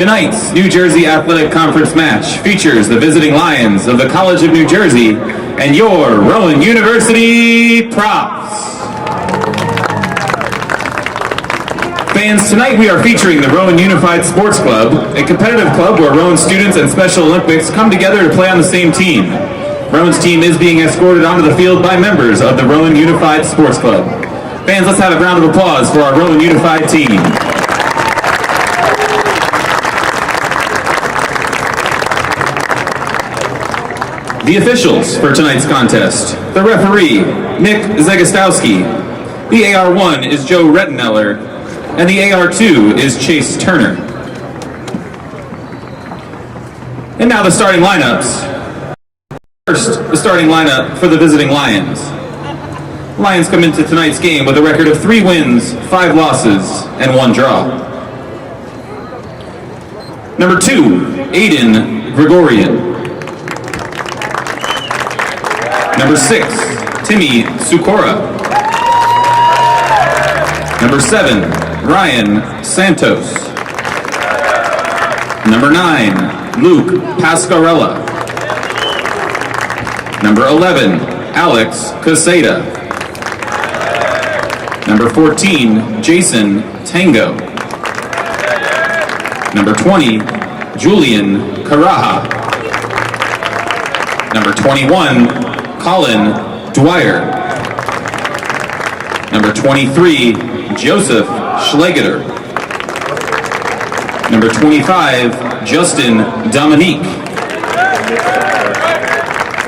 Tonight's New Jersey Athletic Conference match features the visiting Lions of the College of New Jersey and your Rowan University props. Fans, tonight we are featuring the Rowan Unified Sports Club, a competitive club where Rowan students and Special Olympics come together to play on the same team. Rowan's team is being escorted onto the field by members of the Rowan Unified Sports Club. Fans, let's have a round of applause for our Rowan Unified team. The officials for tonight's contest. The referee, Nick Zegostowski. The AR1 is Joe Retteneller. And the AR2 is Chase Turner. And now the starting lineups. First, the starting lineup for the visiting Lions. Lions come into tonight's game with a record of 3 wins, 5 losses, and 1 draw. Number 2, Aiden Gregorian. Number 6, Timmy Sukora. Number 7, Ryan Santos. Number 9, Luke Pascarella. Number 11, Alex Caseta. Number 14, Jason Tango. Number 20, Julian Caraja. Number 21, Colin Dwyer. Number 23, Joseph Schlegeter. Number 25, Justin Dominique.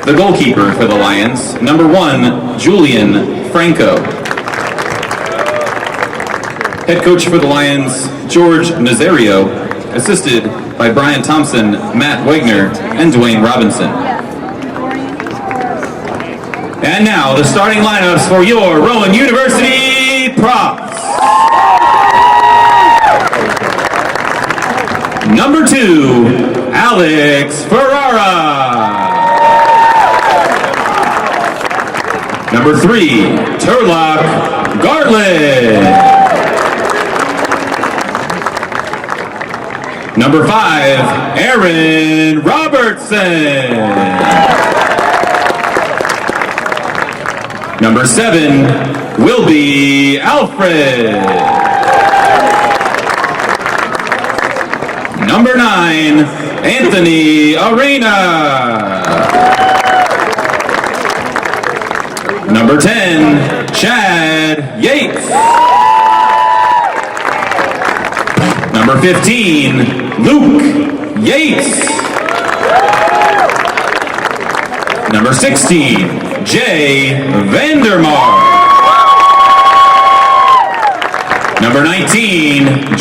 The goalkeeper for the Lions, number 1, Julian Franco. Head coach for the Lions, George Nazario, assisted by Brian Thompson, Matt Wagner, and Dwayne Robinson. And now, the starting lineups for your Rowan University props. Number 2, Alex Ferrara. Number 3, Turlock Gartlett. Number 5, Aaron Robertson. Number 7, Wilby Alfred. Number 9, Anthony Arena. Number 10, Chad Yates. Number 15, Luke Yates. Number 16, Jay Vandermark. Number 19,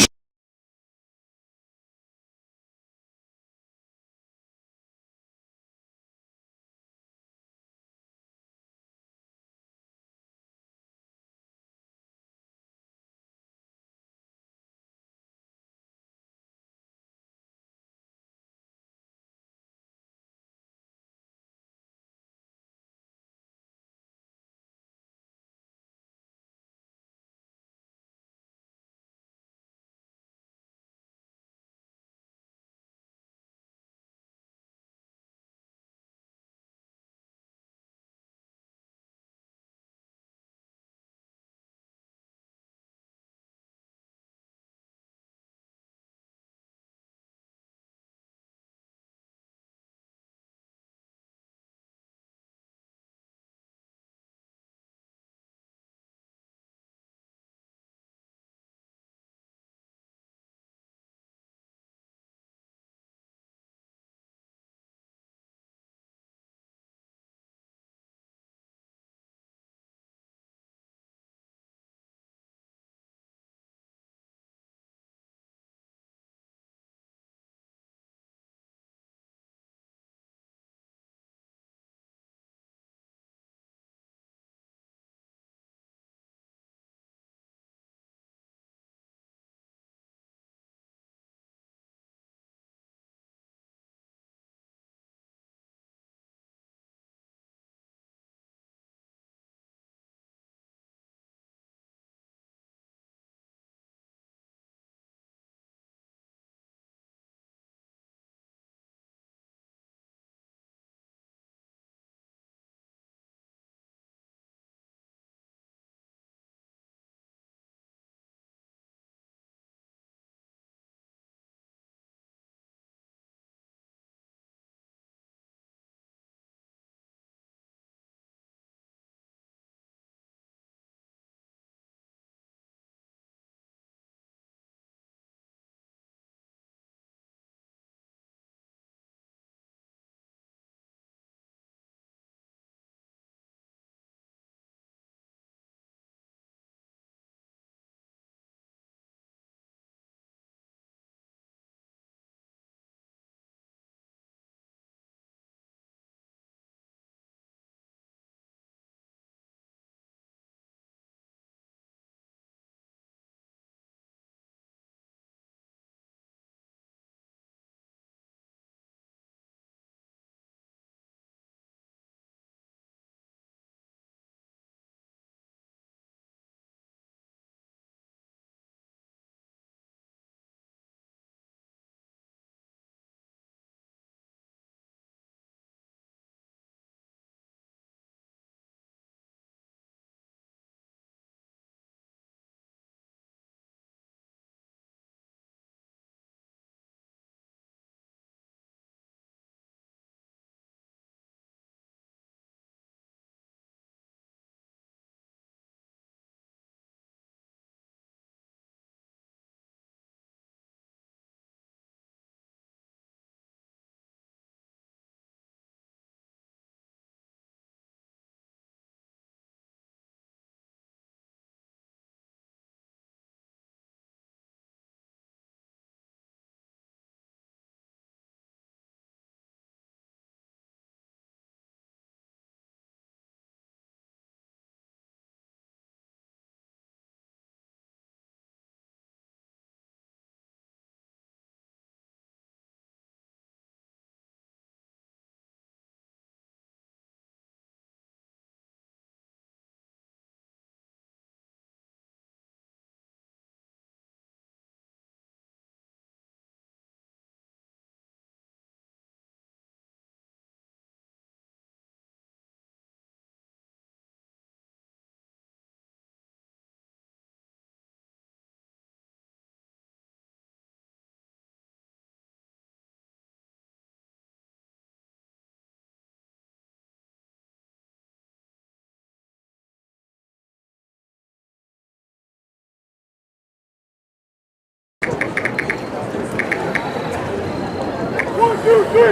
Let's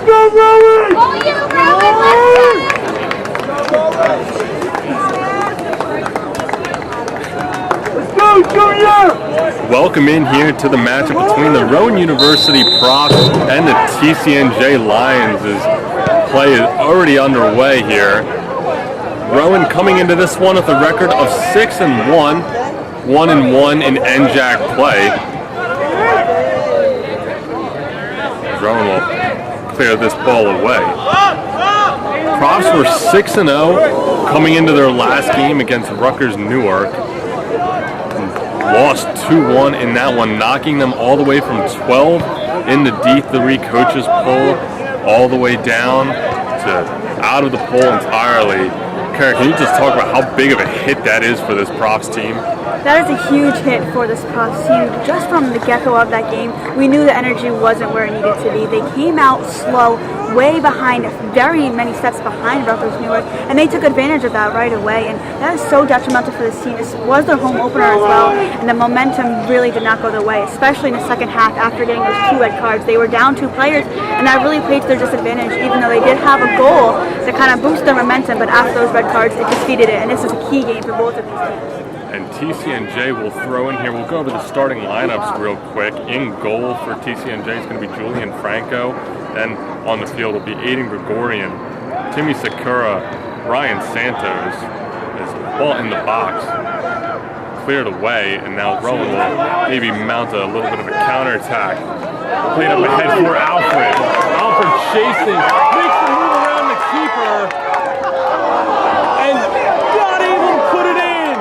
go, Rowan! Oh, yeah, Rowan, let's go, Junior! Welcome in here to the matchup between the Rowan University Profs and the TCNJ Lions as play is already underway here. Rowan coming into this one with a record of 6-1, 1-1 in NJAC play. Rowan will clear this ball away. Profs were 6-0 coming into their last game against Rutgers Newark. Lost 2-1 in that one, knocking them all the way from 12 in the D3 coaches poll all the way down to out of the poll entirely. Kara, can you just talk about how big of a hit that is for this Profs team? That is a huge hit for this Profs team. Just from the get-go of that game, we knew the energy wasn't where it needed to be. They came out slow, way behind, very many steps behind Rutgers Newark, and they took advantage of that right away. And that is so detrimental for this team. This was their home opener as well, and the momentum really did not go their way, especially in the second half after getting those 2 red cards. They were down 2 players, and that really played to their disadvantage, even though they did have a goal to kind of boost their momentum, but after those red cards, it defeated it, and this is a key game for both of these teams. And TCNJ will throw in here. We'll go over the starting lineups real quick. In goal for TCNJ is going to be Julian Franco. Then on the field will be Aiden Gregorian, Timmy Sakura, Ryan Santos. Is ball in the box, cleared away, and now Rowan will maybe mount a little bit of a counterattack. Played up ahead for Alfred. Alfred chasing, makes the move around the keeper, and not able to put it in.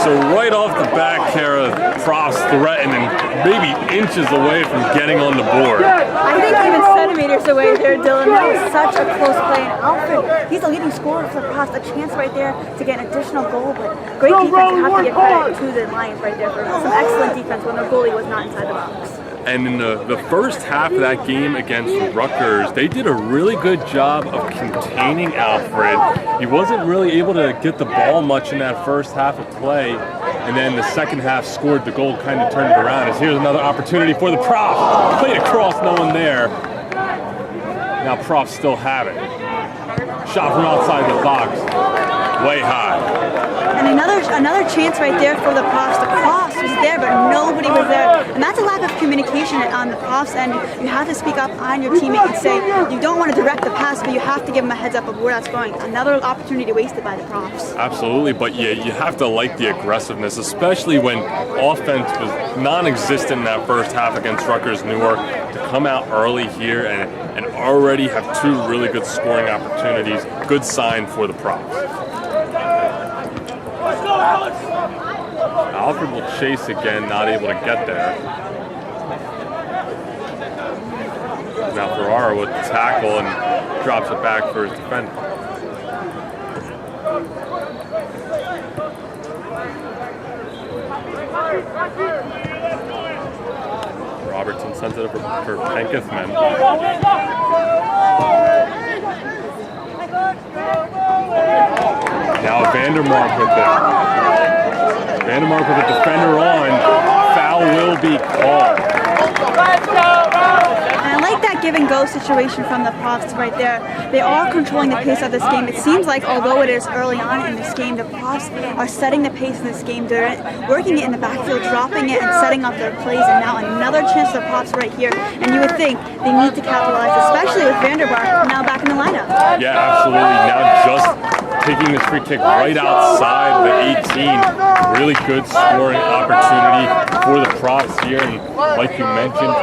So right off the bat, Kara, Profs threatening, maybe inches away from getting on the board. I think even centimeters away there, Dylan. That was such a close play. And Alfred, he's the leading scorer for the Profs. A chance right there to get an additional goal, but great defense. You have to give credit to the Lions right there for some excellent defense when their goalie was not inside the box. And in the first half of that game against Rutgers, they did a really good job of containing Alfred. He wasn't really able to get the ball much in that first half of play. And then the second half scored the goal, kind of turned it around. As here's another opportunity for the Profs. Played across, no one there. Now Profs still have it. Shot from outside the box, way high. And another chance right there for the Profs. The Profs was there, but nobody was there. And that's a lack of communication on the Profs end. You have to speak up on your teammate and say, you don't want to direct the pass, but you have to give them a heads up of where that's going. Another opportunity wasted by the Profs. Absolutely, but yeah, you have to like the aggressiveness, especially when offense was non-existent in that first half against Rutgers Newark. To come out early here and already have 2 really good scoring opportunities, good sign for the Profs. Alfred will chase again, not able to get there. Now Ferrara with the tackle and drops it back for his defender. Robertson sends it up for Penkethman. Now Vandermark with it. Vandermark with a defender on. Foul will be called. And I like that give and go situation from the Profs right there. They are controlling the pace of this game. It seems like although it is early on in this game, the Profs are setting the pace in this game. They're working it in the backfield, dropping it and setting up their plays. And now another chance for the Profs right here. And you would think they need to capitalize, especially with Vandermark now back in the lineup. Yeah, absolutely. Now just taking this free kick right outside the 18. Really good scoring opportunity for the Profs here. And like you mentioned,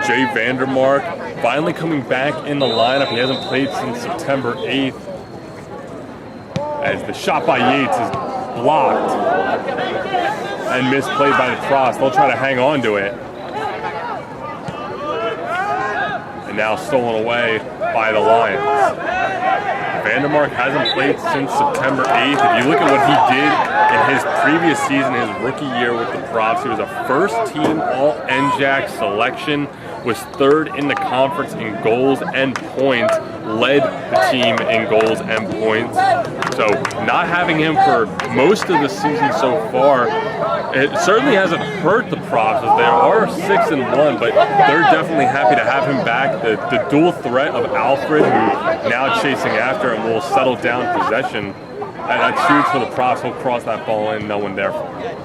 Jay Vandermark finally coming back in the lineup. He hasn't played since September 8th. As the shot by Yates is blocked and misplayed by the Profs. They'll try to hang on to it. And now stolen away by the Lions. Vandermark hasn't played since September 8th. If you look at what he did in his previous season, his rookie year with the Profs, he was a first-team All-NJAC selection, was third in the conference in goals and points, led the team in goals and points. So not having him for most of the season so far, it certainly hasn't hurt the Profs, as they are 6-1, but they're definitely happy to have him back. The dual threat of Alfred, who now chasing after and will settle down possession, that's huge for the Profs. He'll cross that ball in, no one there for him.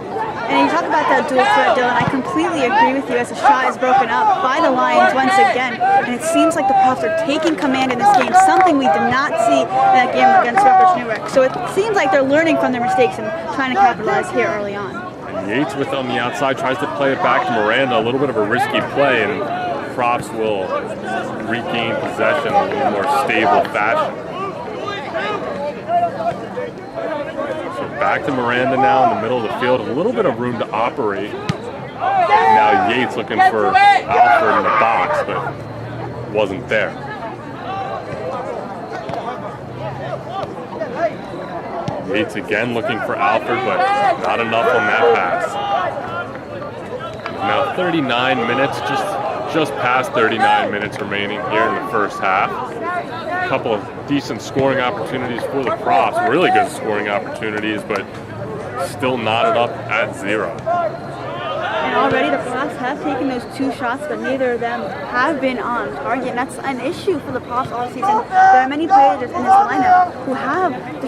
And you talk about that dual threat, Dylan. I completely agree with you as the shot is broken up by the Lions once again. And it seems like the Profs are taking command in this game, something we did not see in that game against Rutgers Newark. So it seems like they're learning from their mistakes and trying to capitalize here early on. And Yates with on the outside tries to play it back to Miranda, a little bit of a risky play, and Profs will regain possession in a little more stable fashion. Back to Miranda now in the middle of the field, a little bit of room to operate. Now Yates looking for Alfred in the box, but wasn't there. Yates again looking for Alfred, but not enough on that pass. Now 39 minutes, just past 39 minutes remaining here in the first half. A couple of decent scoring opportunities for the Profs, really good scoring opportunities, but still knotted up at 0. And already the Profs have taken those 2 shots, but neither of them have been on target. And that's an issue for the Profs all season. There are many players in this lineup who have the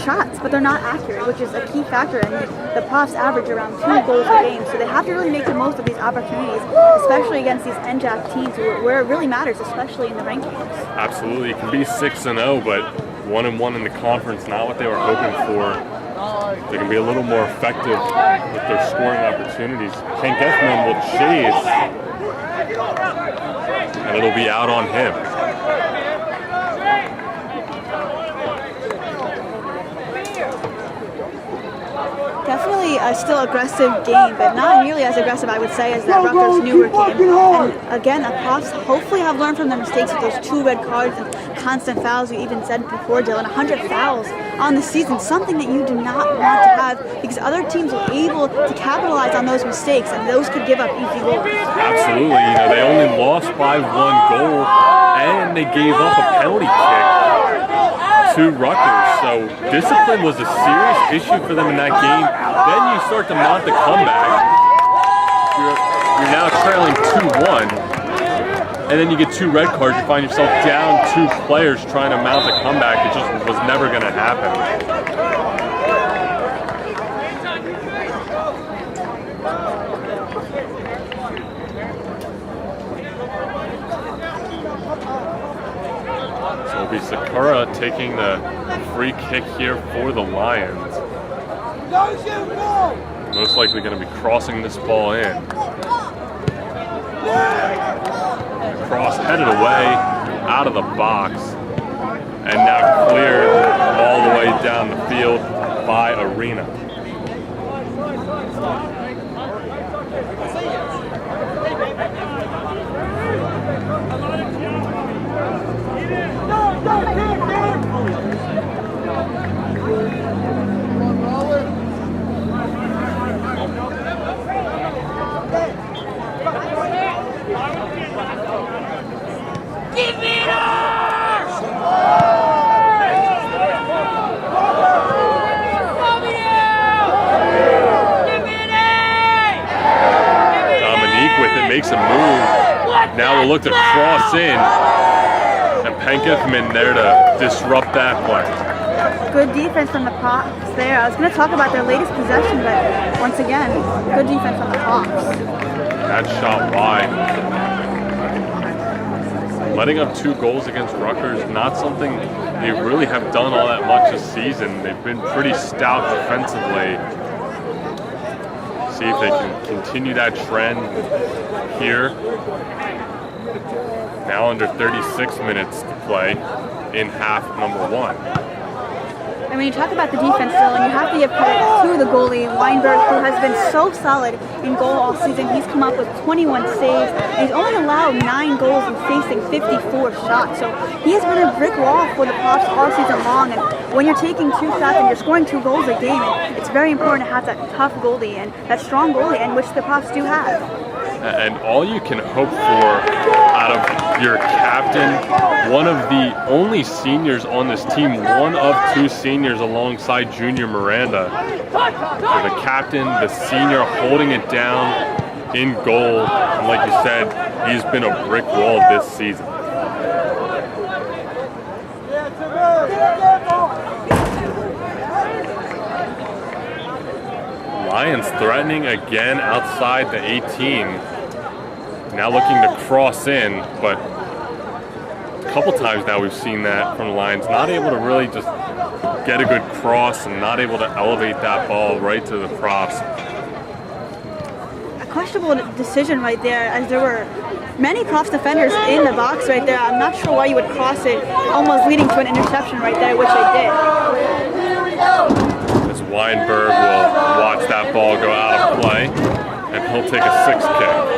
shots, but they're not accurate, which is a key factor. And the Profs average around 2 goals a game, so they have to really make the most of these opportunities, especially against these NJAC teams where it really matters, especially in the rankings. Absolutely, it can be 6-0, but 1-1 in the conference, not what they were hoping for. They can be a little more effective with their scoring opportunities. Ken Gethman will chase, and it'll be out on him. Definitely a still aggressive game, but not nearly as aggressive, I would say, as that Rutgers Newark game. And again, the Profs hopefully have learned from their mistakes with those 2 red cards and constant fouls. You even said before, Dylan, 100 fouls on the season, something that you do not want to have, because other teams are able to capitalize on those mistakes, and those could give up easy goals. Absolutely, they only lost by 1 goal, and they gave up a penalty kick to Rutgers, so discipline was a serious issue for them in that game. Then you start to mount the comeback. You're now trailing 2-1, and then you get 2 red cards. You find yourself down 2 players trying to mount a comeback. It just was never going to happen. It'll be Sakura taking the free kick here for the Lions. Most likely going to be crossing this ball in. Cross headed away out of the box, and now cleared all the way down the field by Arena. Makes a move. Now we'll look to cross in, and Penkethman there to disrupt that play. Good defense from the Profs there. I was going to talk about their latest possession, but once again, good defense from the Profs. That shot wide. Letting up 2 goals against Rutgers, not something they really have done all that much this season. They've been pretty stout defensively. See if they can continue that trend here. Now under 36 minutes to play in half number 1. And when you talk about the defense, Dylan, you have to give credit to the goalie, Weinberg, who has been so solid in goal all season. He's come up with 21 saves, and he's only allowed 9 goals and facing 54 shots. So he has been a brick wall for the Profs all season long. And when you're taking 2 shots and you're scoring 2 goals a game, it's very important to have that tough goalie and that strong goalie, and which the Profs do have. And all you can hope for out of your captain, one of the only seniors on this team, one of 2 seniors alongside Junior Miranda. So the captain, the senior, holding it down in goal. And like you said, he's been a brick wall this season. Lions threatening again outside the 18. Now looking to cross in, but a couple times now we've seen that from the Lions. Not able to really just get a good cross and not able to elevate that ball right to the Profs. A questionable decision right there, as there were many Profs defenders in the box right there. I'm not sure why you would cross it, almost leading to an interception right there, which they did. As Weinberg will watch that ball go out of play, and he'll take a 6 kick.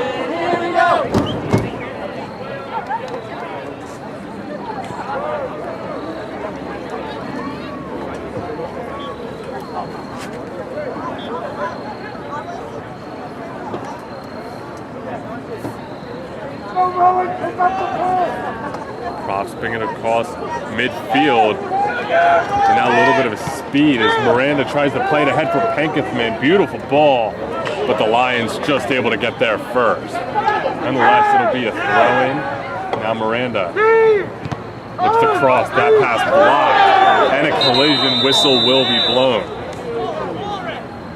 Profs bring it across midfield. And now a little bit of a speed as Miranda tries to play it ahead for Penkethman. Beautiful ball, but the Lions just able to get there first. Nonetheless, it'll be a throw-in. Now Miranda looks to cross. That pass blocked, and a collision whistle will be blown.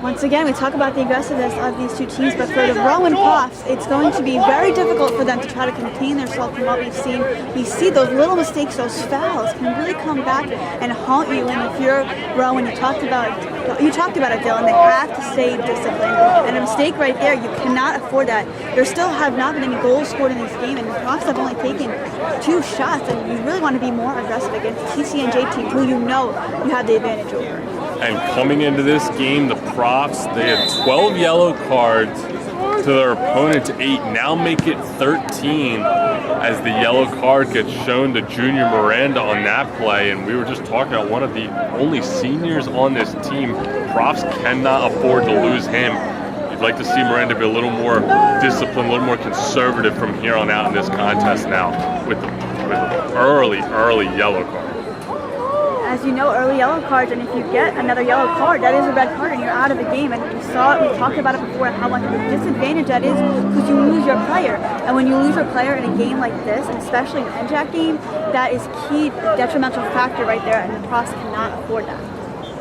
Once again, we talk about the aggressiveness of these 2 teams, but for the Rowan Profs, it's going to be very difficult for them to try to contain themselves from what we've seen. We see those little mistakes, those fouls can really come back and haunt you. And if you're Rowan, you talked about it, Dylan, they have to stay disciplined. And a mistake right there, you cannot afford that. There still have not been any goals scored in this game, and the Profs have only taken 2 shots, and you really want to be more aggressive against the TCNJ team, who you know you have the advantage over. And coming into this game, the Profs, they had 12 yellow cards to their opponent's 8. Now make it 13 as the yellow card gets shown to Junior Miranda on that play. And we were just talking about one of the only seniors on this team. Profs cannot afford to lose him. You'd like to see Miranda be a little more disciplined, a little more conservative from here on out in this contest now with the early yellow card. As you know, early yellow cards, and if you get another yellow card, that is a red card and you're out of the game. And we saw it, we talked about it before, how much of a disadvantage that is because you lose your player. And when you lose your player in a game like this, and especially an NJAC game, that is key detrimental factor right there, and the Profs cannot afford that.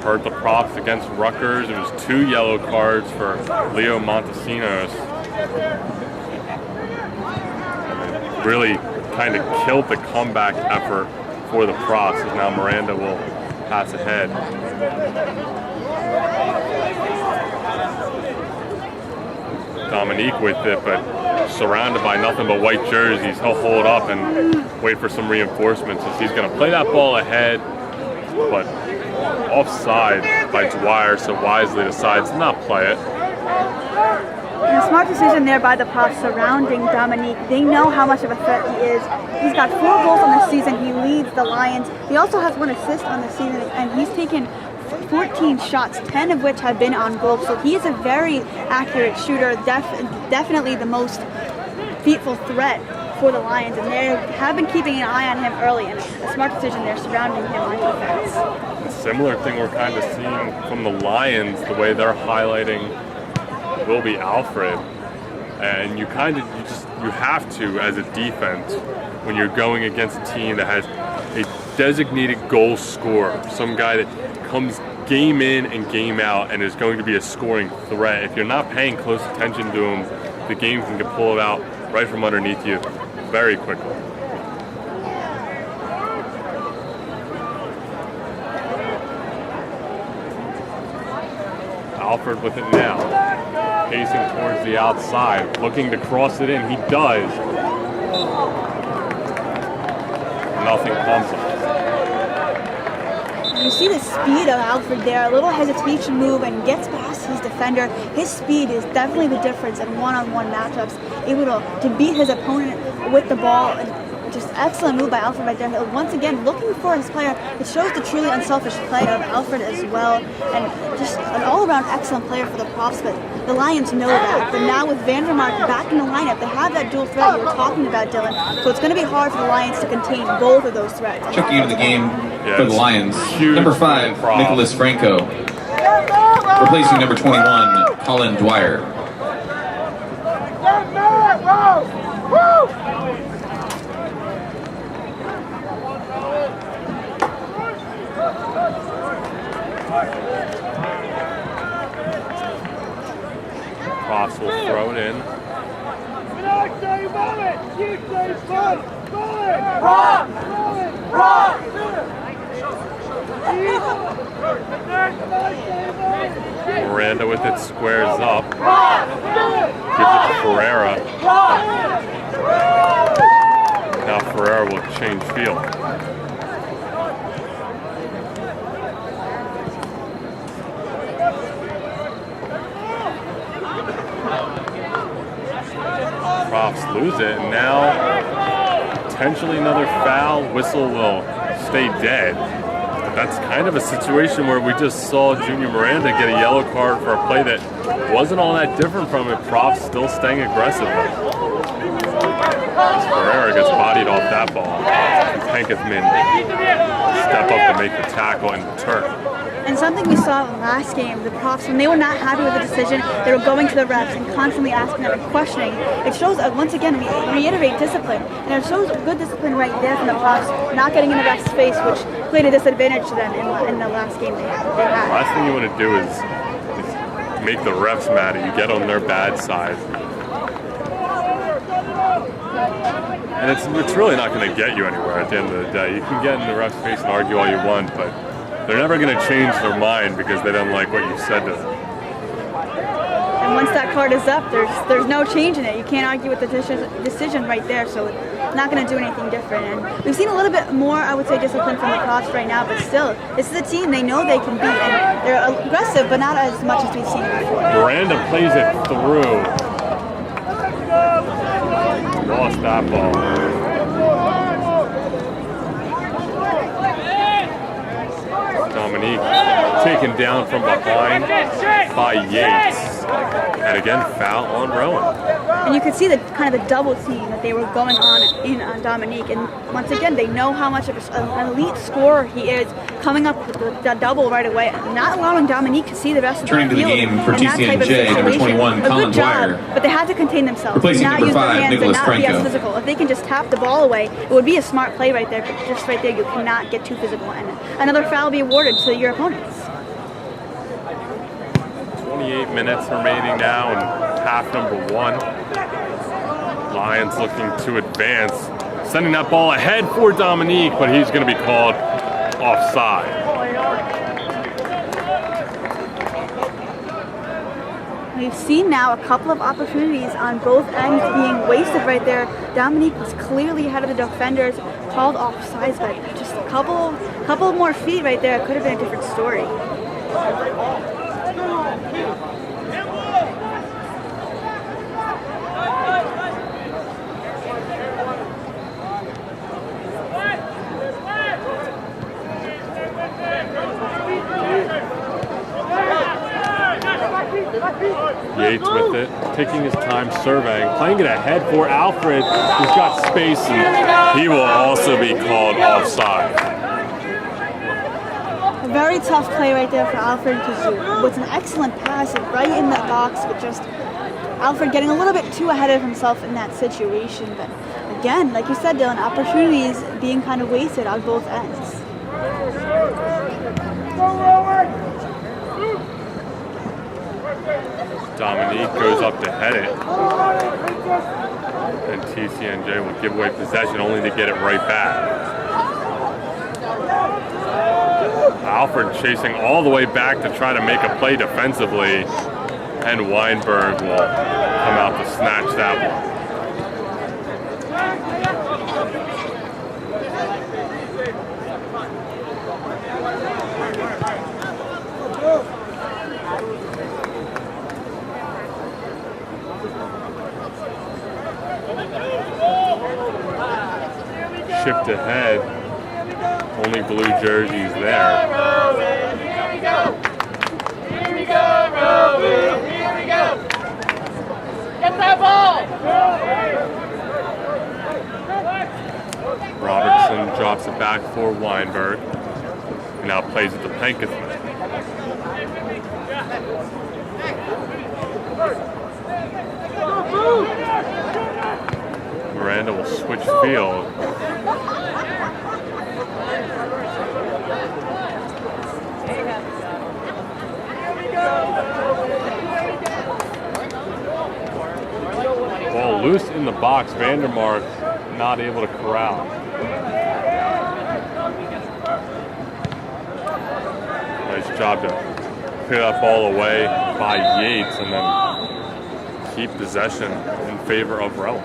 Hurt the Profs against Rutgers. It was 2 yellow cards for Leo Montesinos. Really kind of killed the comeback effort for the Profs, as now Miranda will pass ahead. Dominique with it, but surrounded by nothing but white jerseys. He'll hold up and wait for some reinforcements as he's going to play that ball ahead, but offside by Dwyer, so wisely decides to not play it. And a smart decision there by the Profs surrounding Dominique. They know how much of a threat he is. He's got 4 goals on the season. He leads the Lions. He also has 1 assist on the season, and he's taken 14 shots, 10 of which have been on goal. So he is a very accurate shooter, definitely the most fearful threat for the Lions, and they have been keeping an eye on him early, and a smart decision there surrounding him on defense. A similar thing we're kind of seeing from the Lions, the way they're highlighting will be Alfred, and you have to, as a defense, when you're going against a team that has a designated goal scorer, some guy that comes game in and game out and is going to be a scoring threat. If you're not paying close attention to him, the game can get pulled out right from underneath you very quickly. Alfred with it now. Pacing towards the outside, looking to cross it in. He does. Nothing comes of it. You see the speed of Alfred there, a little hesitation move and gets past his defender. His speed is definitely the difference in one-on-one matchups, able to beat his opponent with the ball. And just excellent move by Alfred right there. Once again, looking for his player. It shows the truly unselfish play of Alfred as well. And just an all-around excellent player for the Profs, but the Lions know that. But now with Vandermark back in the lineup, they have that dual threat you were talking about, Dylan. So it's going to be hard for the Lions to contain both of those threats. Checking into the game for the Lions, number 5, Nicholas Franco. Replacing number 21, Colin Dwyer. Profs will throw it in. Miranda with it squares up. Gives it to Ferreira. Now Ferreira will change field. Profs lose it, and now potentially another foul. Whistle will stay dead. That's kind of a situation where we just saw Junior Miranda get a yellow card for a play that wasn't all that different from it. Profs still staying aggressive. Ferreira gets bodied off that ball. Penkethman step up to make the tackle and return. And something we saw last game, the Profs, when they were not happy with the decision, they were going to the refs and constantly asking them and questioning. It shows, once again, we reiterate discipline. And it shows good discipline right there from the Profs, not getting in the ref's face, which played a disadvantage to them in the last game they had. Last thing you want to do is make the refs mad at you, get on their bad side. And it's really not going to get you anywhere at the end of the day. You can get in the ref's face and argue all you want, but they're never going to change their mind because they don't like what you said to them. And once that card is up, there's no change in it. You can't argue with the decision right there, so it's not going to do anything different. And we've seen a little bit more, I would say, discipline from the Profs right now, but still, this is a team they know they can beat, and they're aggressive, but not as much as we've seen before. Miranda plays it through. Lost that ball. Dominique taken down from behind by Yates. And again, foul on Rowan. And you could see the kind of the double team that they were going on Dominique. And once again, they know how much of an elite scorer he is, coming up with the double right away, not allowing Dominique to see the rest of the field. Turning to the game for TCNJ, number 21, Colin Dwyer. But they had to contain themselves. Replacing not number use 5, their hands Nicholas and not be as Franco. physical. If they can just tap the ball away, it would be a smart play right there. But just right there, you cannot get too physical. And another foul will be awarded to your opponents. 28 minutes remaining now in half number 1. Lions looking to advance. Sending that ball ahead for Dominique, but he's going to be called offside. We've seen now a couple of opportunities on both ends being wasted right there. Dominique was clearly ahead of the defenders, called offsides, but just a couple more feet right there. It could have been a different story. Yates with it, taking his time surveying, playing it ahead for Alfred, who's got space, and he will also be called offside. A very tough play right there for Alfred because it was an excellent pass right in that box, but just Alfred getting a little bit too ahead of himself in that situation. But again, like you said, Dylan, opportunities being kind of wasted on both ends. Dominique goes up to head it, and TCNJ will give away possession only to get it right back. Alfred chasing all the way back to try to make a play defensively, and Weinberg will come out to snatch that one. chipped ahead. Only blue jerseys there. Here we go! Here we go, Rowan! Here we go! Get that ball! Robertson drops it back for Weinberg. He now plays with the Penka. Miranda will switch field. Ball loose in the box. Vandermark not able to corral. Nice job to clear that ball away by Yates and then keep possession in favor of Rowan.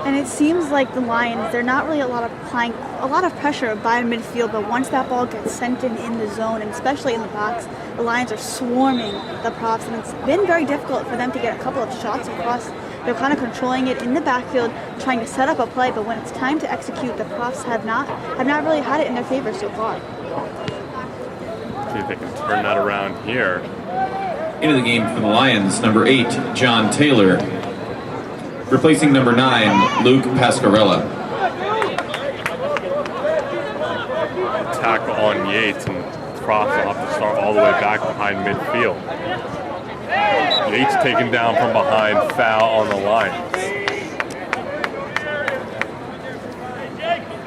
And it seems like the Lions, they're not really applying a lot of pressure by midfield, but once that ball gets sent in the zone, and especially in the box, the Lions are swarming the props, and it's been very difficult for them to get a couple of shots across. They're kind of controlling it in the backfield, trying to set up a play, but when it's time to execute, the props have not really had it in their favor so far. See if they can turn that around here. Into the game for the Lions, number 8, John Taylor. Replacing number 9, Luke Pascarella. Tackle on Yates, and props will have to start all the way back behind midfield. Yates taken down from behind, foul on the Lions.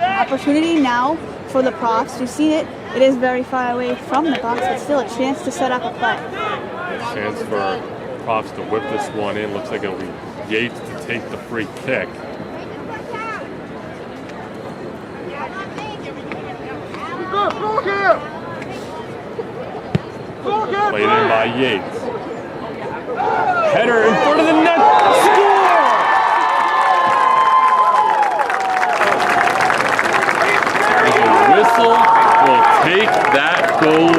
Opportunity now for the props. You've seen it. It is very far away from the box, but still a chance to set up a play. Chance for props to whip this one in. Looks like it'll be Yates to take the free kick. Played in by Yates. Header in front of the net. Score! The whistle will take that goal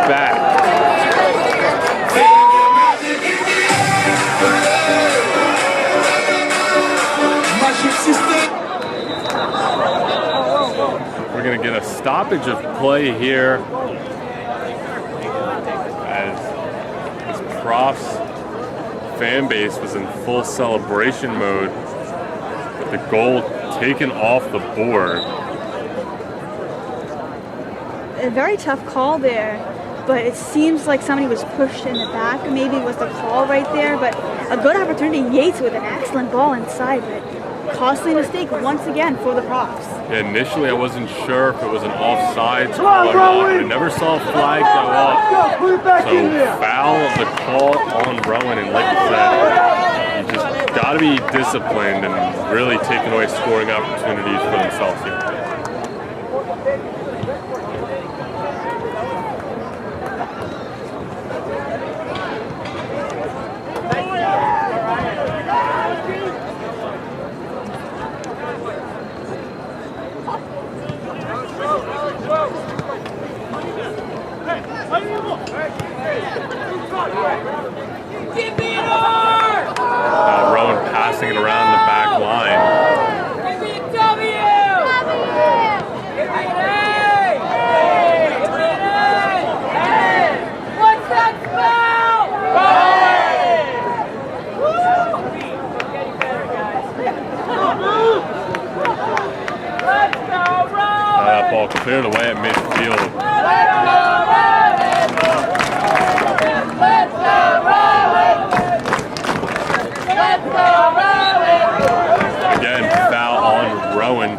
back. We're going to get a stoppage of play here as this Profs fan base was in full celebration mode with the goal taken off the board. A very tough call there, but it seems like somebody was pushed in the back. Maybe it was the call right there, but a good opportunity. Yates with an excellent ball inside, but costly mistake once again for the Profs. Yeah, initially I wasn't sure if it was an offside call or not. I never saw a flag go up. So foul of the call on Rowan, and like I said, you just got to be disciplined and really taking away scoring opportunities for themselves here. Rowan passing it around the back line. What's that spell? That ball cleared away at midfield. Again, foul on Rowan.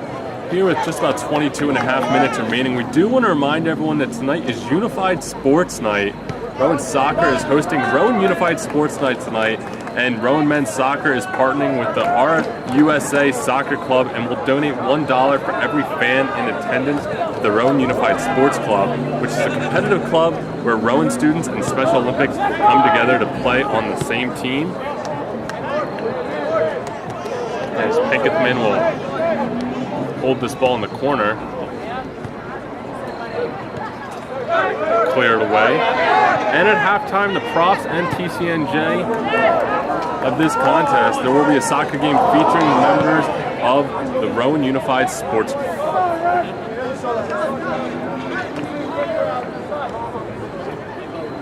Here with just about 22 and a half minutes remaining, we do want to remind everyone that tonight is Unified Sports Night. Rowan Soccer is hosting Rowan Unified Sports Night tonight, and Rowan Men's Soccer is partnering with the RUSA Soccer Club and will donate $1 for every fan in attendance to the Rowan Unified Sports Club, which is a competitive club where Rowan students and Special Olympics come together to play on the same team. As Pinkettman will hold this ball in the corner. Cleared away. And at halftime, the Profs and TCNJ of this contest, there will be a soccer game featuring members of the Rowan Unified Sports Club.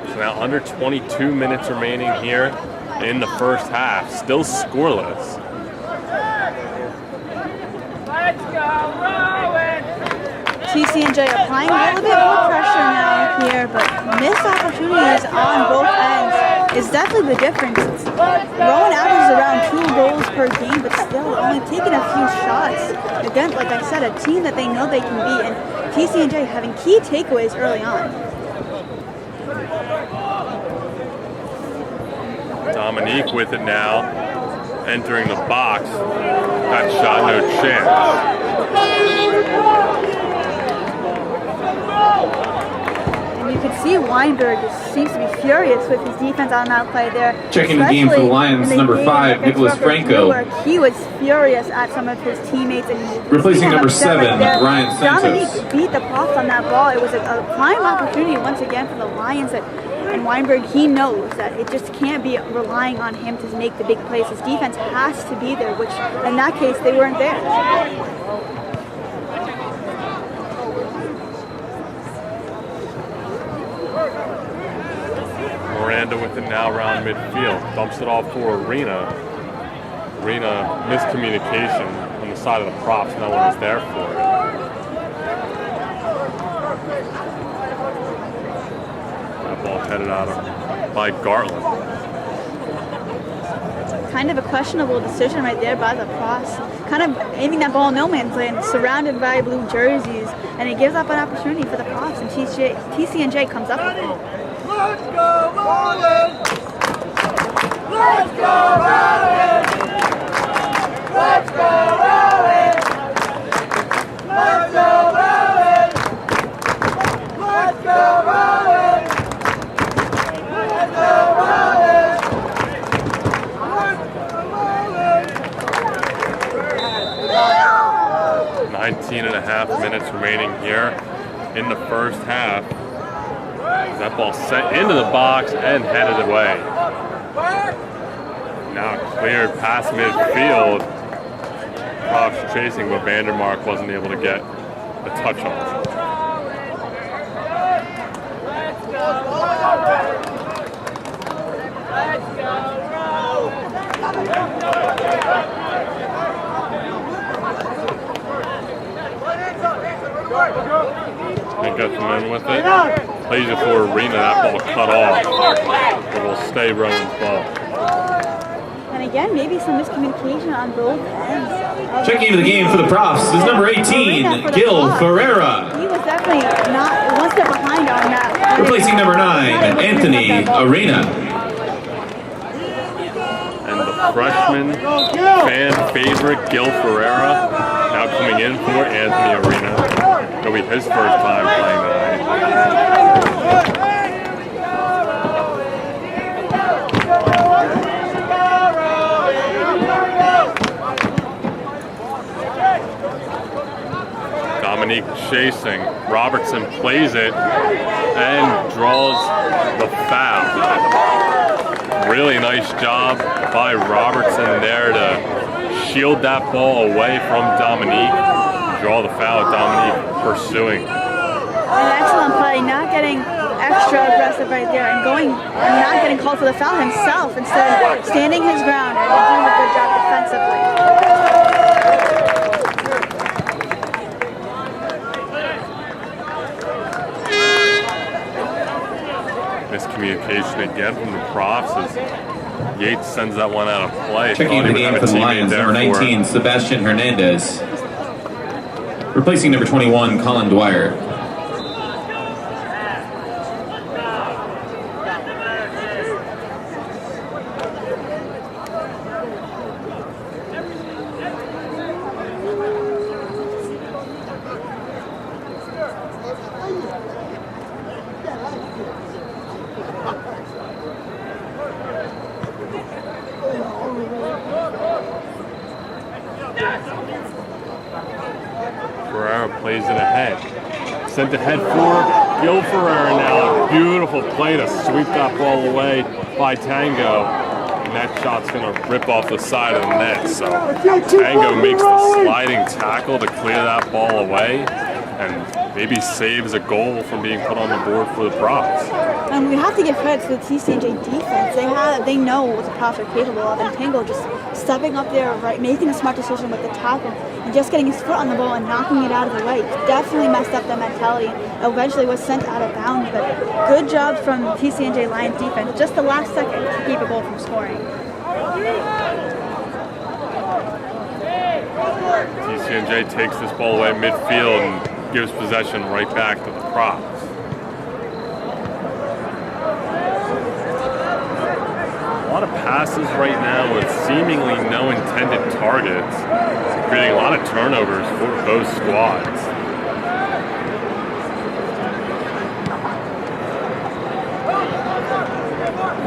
So now under 22 minutes remaining here in the first half. Still scoreless. Let's go, Rowan! TCNJ applying a little bit more pressure now here, but missed opportunities on both ends is definitely the difference. Rowan averages around 2 goals per game, but still only taking a few shots. Again, like I said, a team that they know they can beat, and TCNJ having key takeaways early on. Dominique with it now, entering the box. That shot, no chance. And you can see Weinberg seems to be furious with his defense on that play there. Checking the game for the Lions, number 5, Nicholas Franco. He was furious at some of his teammates. And replacing number 7, Ryan Santos. Dominique beat the Profs on that ball. It was a prime opportunity once again for the Lions. And Weinberg, he knows that it just can't be relying on him to make the big plays. His defense has to be there, which in that case, they weren't there. Miranda with it now around midfield. Dumps it off for Arena. Arena, miscommunication on the side of the props. No one was there for it. That ball headed out by Garland. Kind of a questionable decision right there by the Profs. Kind of aiming that ball in no man's land, surrounded by blue jerseys, and it gives up an opportunity for the Profs, and TCNJ comes up with it. Let's go, Rowan! Let's go, Rowan! Let's go, Rowan! Let's go, Rowan! Let's go, Rowan! Let's go, Rowan! 19 and a half minutes remaining here in the first half. That ball sent into the box and headed away. Now cleared past midfield. Profs chasing, but Vandermark wasn't able to get a touch on it. And got the men with it. Plays it for Arena. That ball cut off. It will stay Rowan's ball. And again, maybe some miscommunication on both ends. Checking into the game for the Profs is number 18, Gil Ferreira. He was definitely not one step behind on that. Replacing number 9, Anthony Arena. And the freshman fan favorite, Gil Ferreira, now coming in for Anthony Arena. It'll be his first time playing tonight. Dominique chasing. Robertson plays it and draws the foul. Really nice job by Robertson there to shield that ball away from Dominique. Draw the foul. Dominique pursuing. An excellent play, not getting extra aggressive right there and not getting called for the foul himself, instead standing his ground and doing a good job defensively. Miscommunication again from the Profs as Yates sends that one out of play. Checking the game for the Lions, number 19, Sebastian Hernandez. Replacing number 21, Colin Dwyer. Ferreira plays it ahead. Sent ahead for Gil Ferreira now. Beautiful play to sweep that ball away by Tango. net shot's going to rip off the side of the net. So Tango makes the sliding tackle to clear that ball away and maybe saves a goal from being put on the board for the Props. And we have to give credit to the TCNJ defense. They know what the Props are capable of, and Tango just stepping up there, right, making a smart decision with the tackle, and just getting his foot on the ball and knocking it out of the way. Definitely messed up that mentality. Eventually was sent out of bounds, but good job from TCNJ Lions defense. Just the last second to keep a goal from scoring. TCNJ takes this ball away midfield and gives possession right back to the Props. A lot of passes right now with seemingly no intended targets, creating a lot of turnovers for both squads.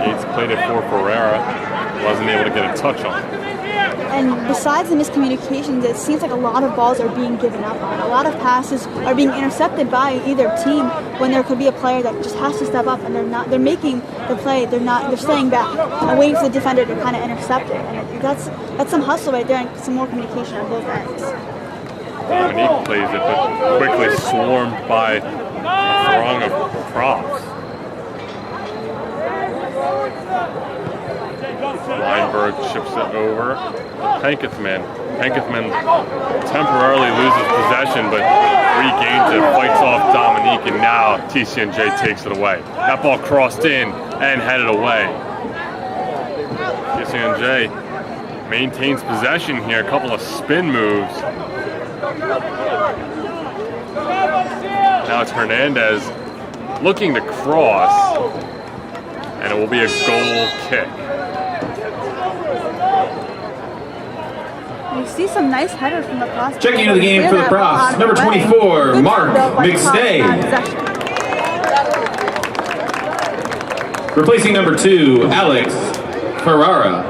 Yates played it for Ferreira, wasn't able to get a touch on it. And besides the miscommunications, it seems like a lot of balls are being given up on. A lot of passes are being intercepted by either team when there could be a player that just has to step up and they're making the play, they're staying back and waiting for the defender to kind of intercept it. And that's some hustle right there and some more communication on both ends. Dominique plays it, but quickly swarmed by a throng of Props. Weinberg chips it over. Penkethman temporarily loses possession, but regains it, fights off Dominique, and now TCNJ takes it away. That ball crossed in and headed away. TCNJ maintains possession here, a couple of spin moves. Now it's Hernandez looking to cross, and it will be a goal kick. You see some nice headers from the Props. Checking into the game for the Props, number 24, Mark McStay. Replacing number 2, Alex Ferrara.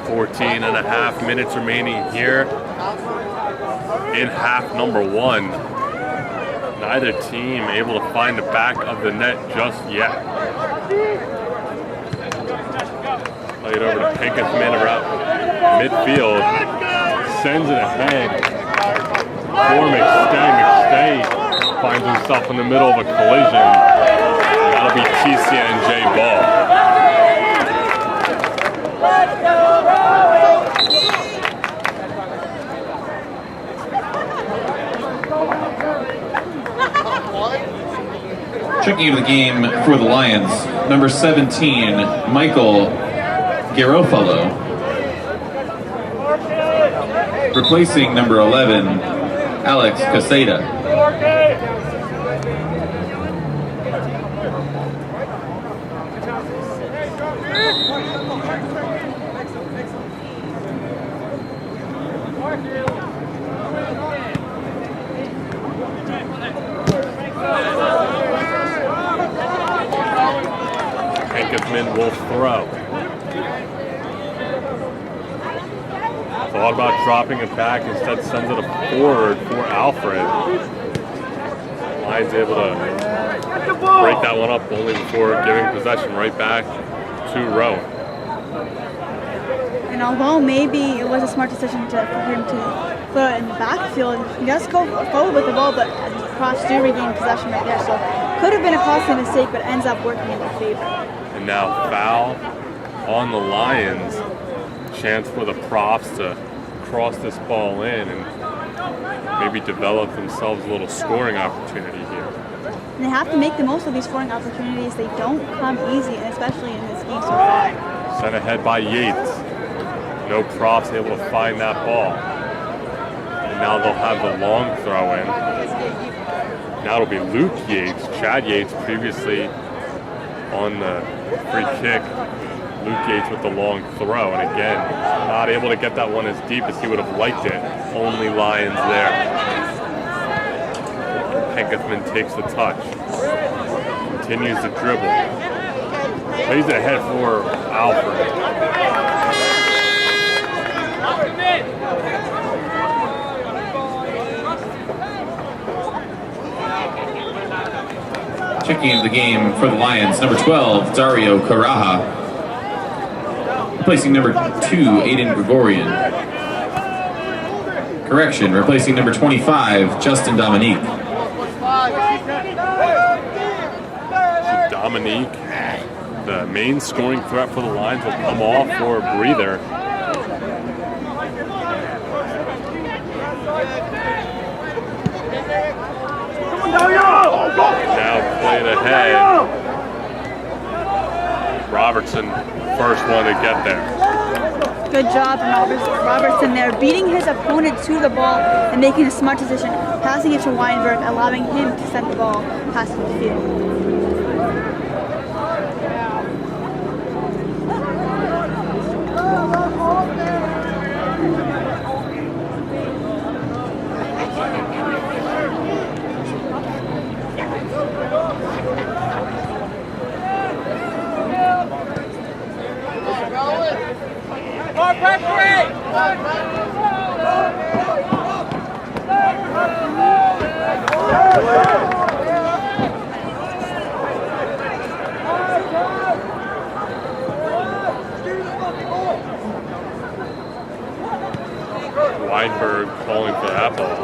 .5 minutes remaining here in half number 1. Neither team able to find the back of the net just yet. Play it over to Penkethman around midfield. Sends it ahead for McStay. McStay finds himself in the middle of a collision. That'll be TCNJ ball. Checking into the game for the Lions, number 17, Michael Garofalo. Replacing number 11, Alex Caseta. Penkethman will throw. Thought about dropping it back, instead sends it forward for Alfred. Lions able to break that one up only before giving possession right back to Rowan. And although maybe it was a smart decision for him to put it in the backfield, he does go forward with the ball, but the Props do regain possession right there. So could have been a costly mistake, but ends up working in their favor. And now foul on the Lions. Chance for the Props to cross this ball in and maybe develop themselves a little scoring opportunity here. And they have to make the most of these scoring opportunities. They don't come easy, and especially in this game so far. Sent ahead by Yates. No Props able to find that ball. And now they'll have the long throw in. Now it'll be Luke Yates, Chad Yates previously on the free kick. Luke Yates with the long throw, and again, not able to get that one as deep as he would have liked it. Only Lions there. Penkethman takes the touch. Continues to dribble. Plays it ahead for Alfred. Checking into the game for the Lions, number 12, Dario Caraja. Replacing number 2, Aiden Gregorian. Correction, replacing number 25, Justin Dominique. Dominique, the main scoring threat for the Lions, will come off for a breather. Now played ahead. Robertson, first one to get there. Good job from Robertson there, beating his opponent to the ball and making a smart decision, passing it to Weinberg, allowing him to send the ball past the field. Weinberg calling for that ball.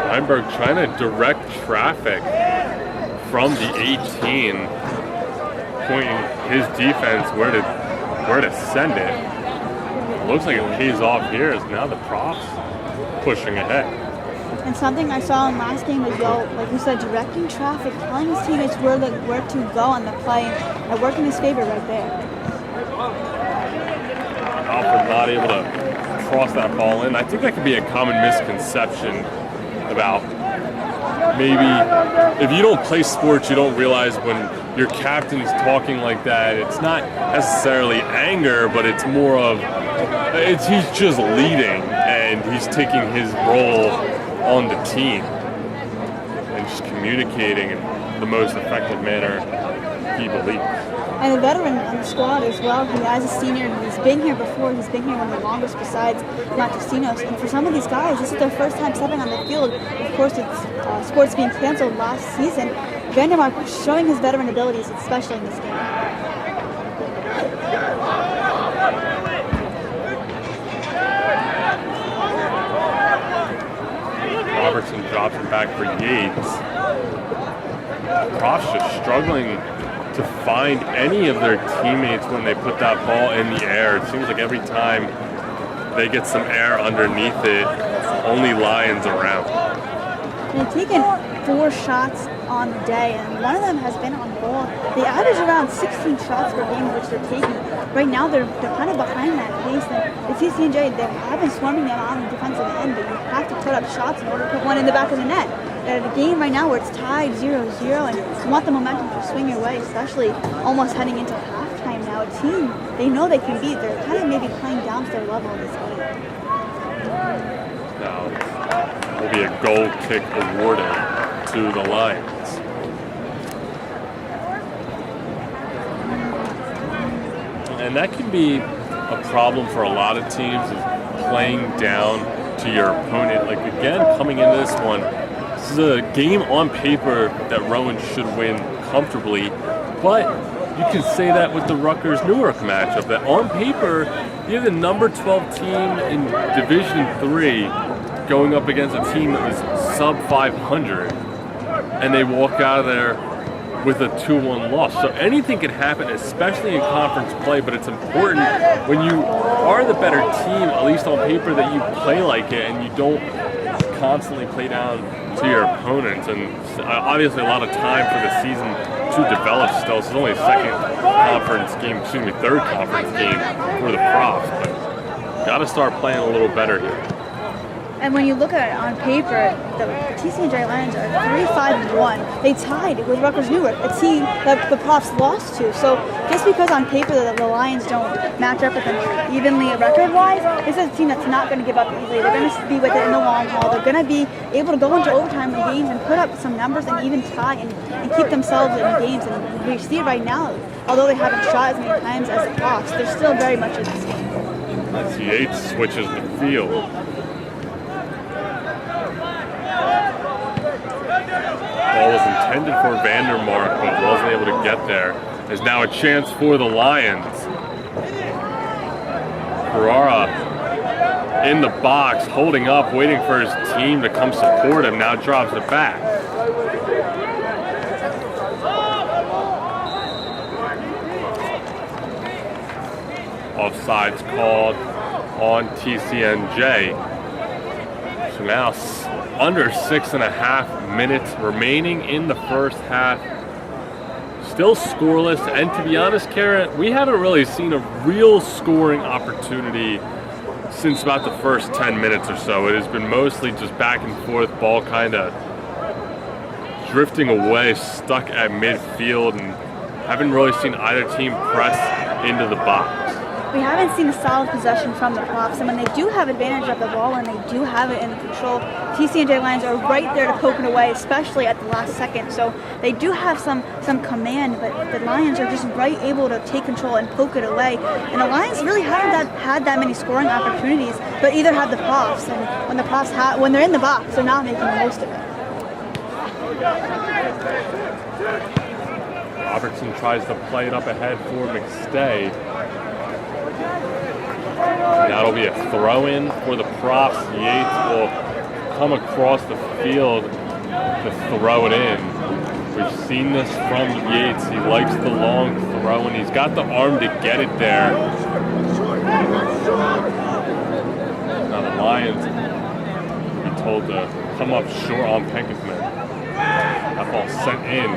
Weinberg trying to direct traffic from the 18, pointing his defense where to send it. Looks like it pays off here as now the props pushing ahead. And something I saw in last game was, like you said, directing traffic, telling his teammates where to go on the play, and it worked in his favor right there. Alfred not able to cross that ball in. I think that could be a common misconception about maybe if you don't play sports, you don't realize when your captain's talking like that, it's not necessarily anger, but it's more of he's just leading and he's taking his role on the team and just communicating in the most effective manner he believes. And a veteran on the squad as well. He has a senior. He's been here before. He's been here one of the longest besides Montesinos. And for some of these guys, this is their first time stepping on the field. Of course, it's sports being canceled last season. Vandermark showing his veteran abilities, especially in this game. Robertson drops it back for Yates. Prof's just struggling to find any of their teammates when they put that ball in the air. It seems like every time they get some air underneath it, only Lions around. They've taken 4 shots on the day, and one of them has been on goal. They average around 16 shots per game, which they're taking. Right now, they're kind of behind that pace. And the TCNJ, they have been swarming them on the defensive end, but you have to put up shots in order to put one in the back of the net. At a game right now where it's tied 0-0, and you want the momentum to swing your way, especially almost heading into halftime now. A team they know they can beat. They're kind of maybe playing down to their level in this game. Now, will be a goal kick awarded to the Lions. And that can be a problem for a lot of teams, is playing down to your opponent. Like, again, coming into this one, this is a game on paper that Rowan should win comfortably, but you can say that with the Rutgers-Newark matchup, that on paper, you're the number 12 team in Division III going up against a team that was sub-500, and they walk out of there with a 2-1 loss. So anything can happen, especially in conference play, but it's important when you are the better team, at least on paper, that you play like it and you don't constantly play down to your opponents. And obviously a lot of time for the season to develop still. So it's only a third conference game for the Profs, but got to start playing a little better here. And when you look at it on paper, the TCNJ Lions are 3-5-1. They tied with Rutgers-Newark, a team that the Profs lost to. So just because on paper the Lions don't match up with them evenly record-wise, this is a team that's not going to give up easily. They're going to be with it in the long haul. They're going to be able to go into overtime in games and put up some numbers and even tie and keep themselves in the games. And we see it right now, although they haven't shot as many times as the Profs, they're still very much in this game. Yates switches the field. intended for Vandermark, but wasn't able to get there. There's now a chance for the Lions. Carrara in the box, holding up, waiting for his team to come support him. Now drops it back. Offsides called on TCNJ. So now under 6.5 minutes remaining in the first half. Still scoreless, and to be honest, Kara, we haven't really seen a real scoring opportunity since about the first 10 minutes or so. It has been mostly just back and forth, ball kind of drifting away, stuck at midfield, and haven't really seen either team press into the box. We haven't seen a solid possession from the Props, and when they do have advantage of the ball and they do have it in control, TCNJ Lions are right there to poke it away, especially at the last second. So they do have some command, but the Lions are just right able to take control and poke it away. And the Lions really haven't had that many scoring opportunities, but either have the Props, and when they're in the box, they're not making the most of it. Robertson tries to play it up ahead for McStay. That'll be a throw-in for the Props. Yates will come across the field to throw it in. We've seen this from Yates. He likes the long throw, and he's got the arm to get it there. Now the Lions be told to come up short on Penkethman. That ball sent in.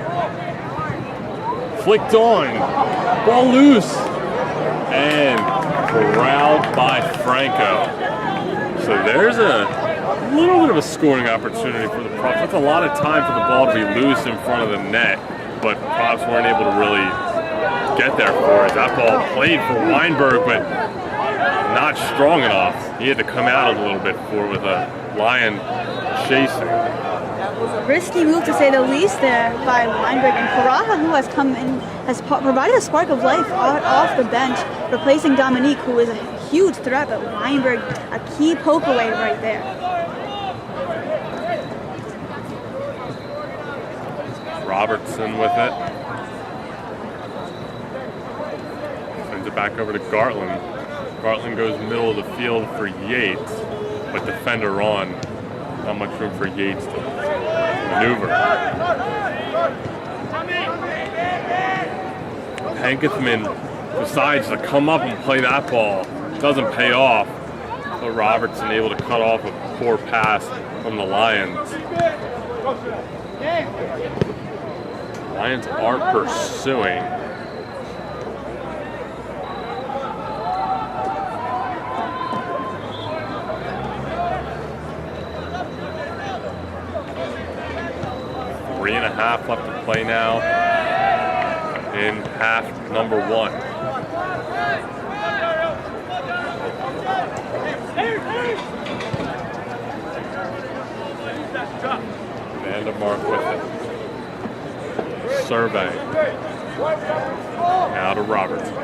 Flicked on. Ball loose. And corralled by Franco. So there's a little bit of a scoring opportunity for the Props. That's a lot of time for the ball to be loose in front of the net, but Props weren't able to really get there for it. That ball played for Weinberg, but not strong enough. He had to come out a little bit for with a Lion chasing. Risky move to say the least there by Weinberg, and Karaha, who has come in, has provided a spark of life off the bench, replacing Dominique, who is a huge threat, but Weinberg, a key poke away right there. Robertson with it. Sends it back over to Gartland. Gartland goes middle of the field for Yates, but defender on. Not much room for Yates to maneuver. Penkethman decides to come up and play that ball. Doesn't pay off. But Robertson able to cut off a poor pass from the Lions. Lions are pursuing. Three and a half left to play now in half number one. Vandermark with it. Survey. Now to Robertson.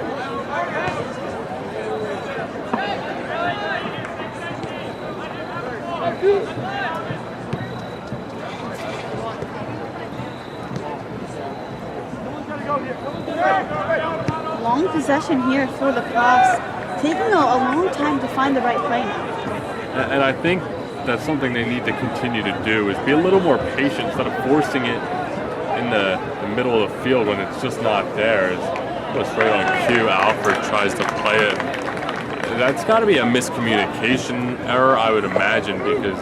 Long possession here for the Props, taking a long time to find the right play now. And I think that's something they need to continue to do, is be a little more patient instead of forcing it in the middle of the field when it's just not there. It goes straight on cue. Alfred tries to play it. That's got to be a miscommunication error, I would imagine, because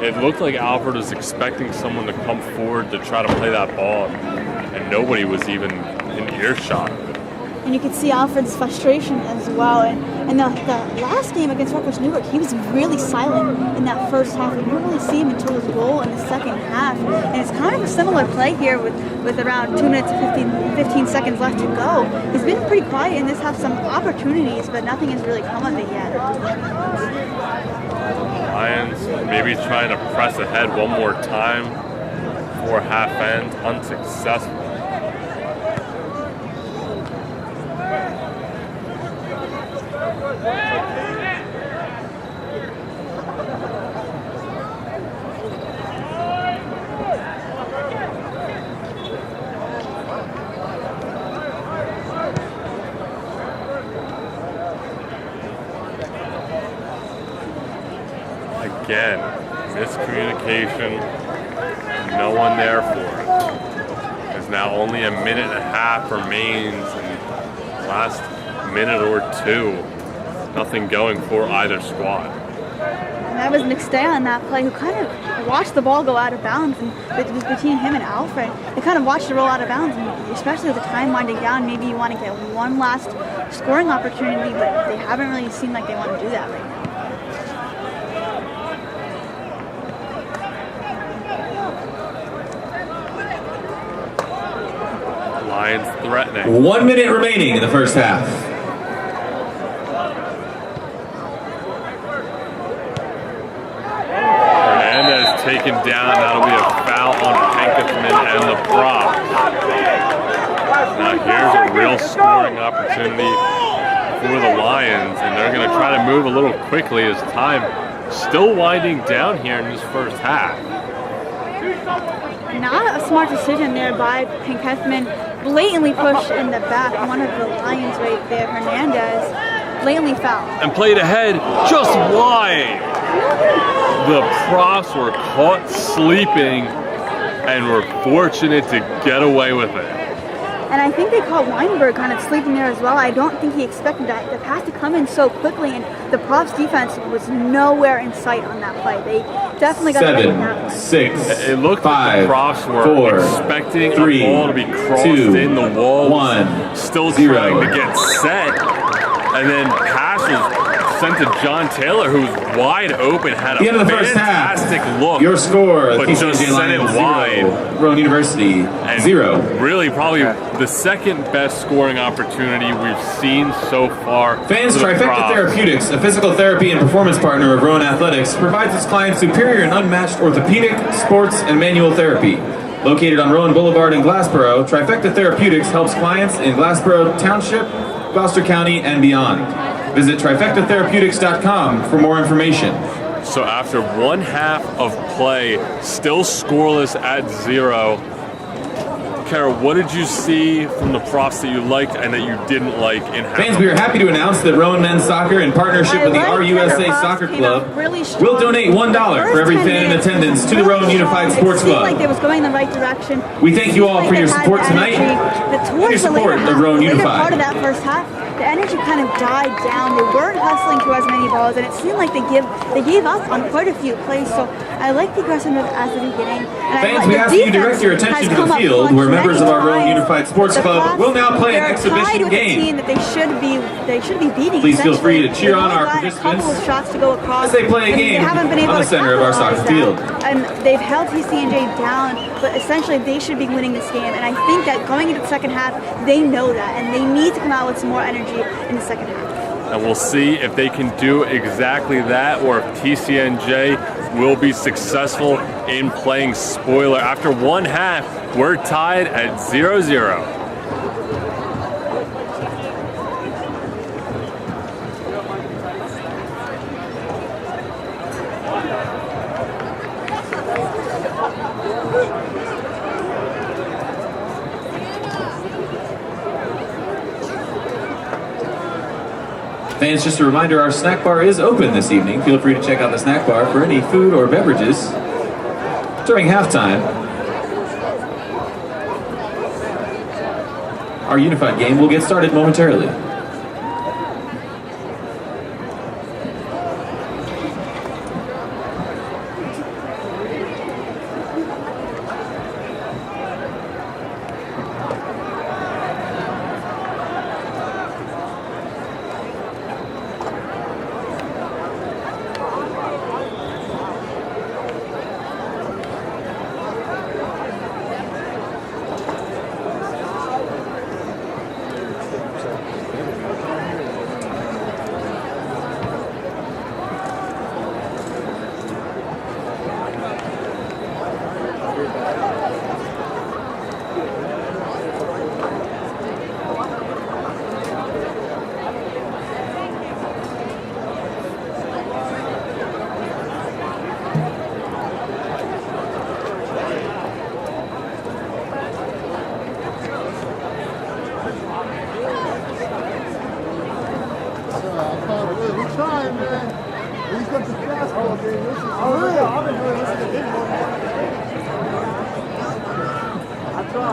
it looked like Alfred was expecting someone to come forward to try to play that ball, and nobody was even in earshot. And you could see Alfred's frustration as well. And the last game against Rutgers Newark, he was really silent in that first half. We didn't really see him until his goal in the second half. And it's kind of a similar play here with around 2 minutes and 15 seconds left to go. He's been pretty quiet in this half, some opportunities, but nothing has really come of it yet. Lions maybe trying to press ahead one more time for half end, unsuccessful. again, miscommunication, no one there for it. There's now only a minute and a half remains, and last minute or two, nothing going for either squad. And that was McStay on that play, who kind of watched the ball go out of bounds, and it was between him and Alfred. They kind of watched it roll out of bounds, and especially with the time winding down, maybe you want to get one last scoring opportunity, but they haven't really seemed like they want to do that right now. Lions threatening. 1 minute remaining in the first half. Taken down, that'll be a foul on Penkethman and the prop. Now here's a real scoring opportunity for the Lions, and they're going to try to move a little quickly as time still winding down here in this first half. Not a smart decision there by Penkethman. Blatantly pushed in the back, one of the Lions right there, Hernandez, blatantly fouled. And played ahead just wide. The profs were caught sleeping and were fortunate to get away with it. And I think they caught Weinberg kind of sleeping there as well. I don't think he expected that. The pass to come in so quickly, and the profs defense was nowhere in sight on that play. They definitely got to get that one. 7, 6, it looked 5, like the profs were 4, expecting 3, the ball to be crossed 2, in the wall, 1, still 0. trying to get set, and then pass was sent to John Taylor, who's wide open, had a fantastic look. Your score, but TCNJ just sent it wide. Rowan University, And 0. Really, probably the second best scoring opportunity we've seen so far. Fans, for the Trifecta Profs. Therapeutics, a physical therapy and performance partner of Rowan Athletics, provides its clients superior and unmatched orthopedic, sports, and manual therapy. Located on Rowan Boulevard in Glassboro, Trifecta Therapeutics helps clients in Glassboro Township, Gloucester County, and beyond. Visit trifectatherapeutics.com for more information. So after one half of play, still scoreless at 0. Kara, what did you see from the profs that you liked and that you didn't like in half? Fans, we are happy to announce that Rowan Men's Soccer, in partnership with the RUSA Soccer Club, will donate $1 for every fan in attendance to the Rowan Unified Sports It seemed Club. like it was going in the right direction. We thank you all for your support tonight and your support of Rowan Unified. Part of that first half, the energy kind of died down. They weren't hustling to as many balls, and it seemed like they gave up on quite a few plays. So I like the aggressiveness at the beginning. And Fans, we ask you to direct your attention to the field, where members of our Rowan Unified Sports Club will now play an exhibition game. That they should be beating. Please feel free to cheer on our A couple participants of shots to go across as they play a game they haven't been able on the to center of our soccer capitalize field. that. And they've held TCNJ down, but essentially they should be winning this game. And I think that going into the second half, they know that, and they need to come out with some more energy in the second half. And we'll see if they can do exactly that, or if TCNJ will be successful in playing spoiler. After one half, we're tied at 0-0. Fans, just a reminder, our snack bar is open this evening. Feel free to check out the snack bar for any food or beverages during halftime. Our unified game will get started momentarily.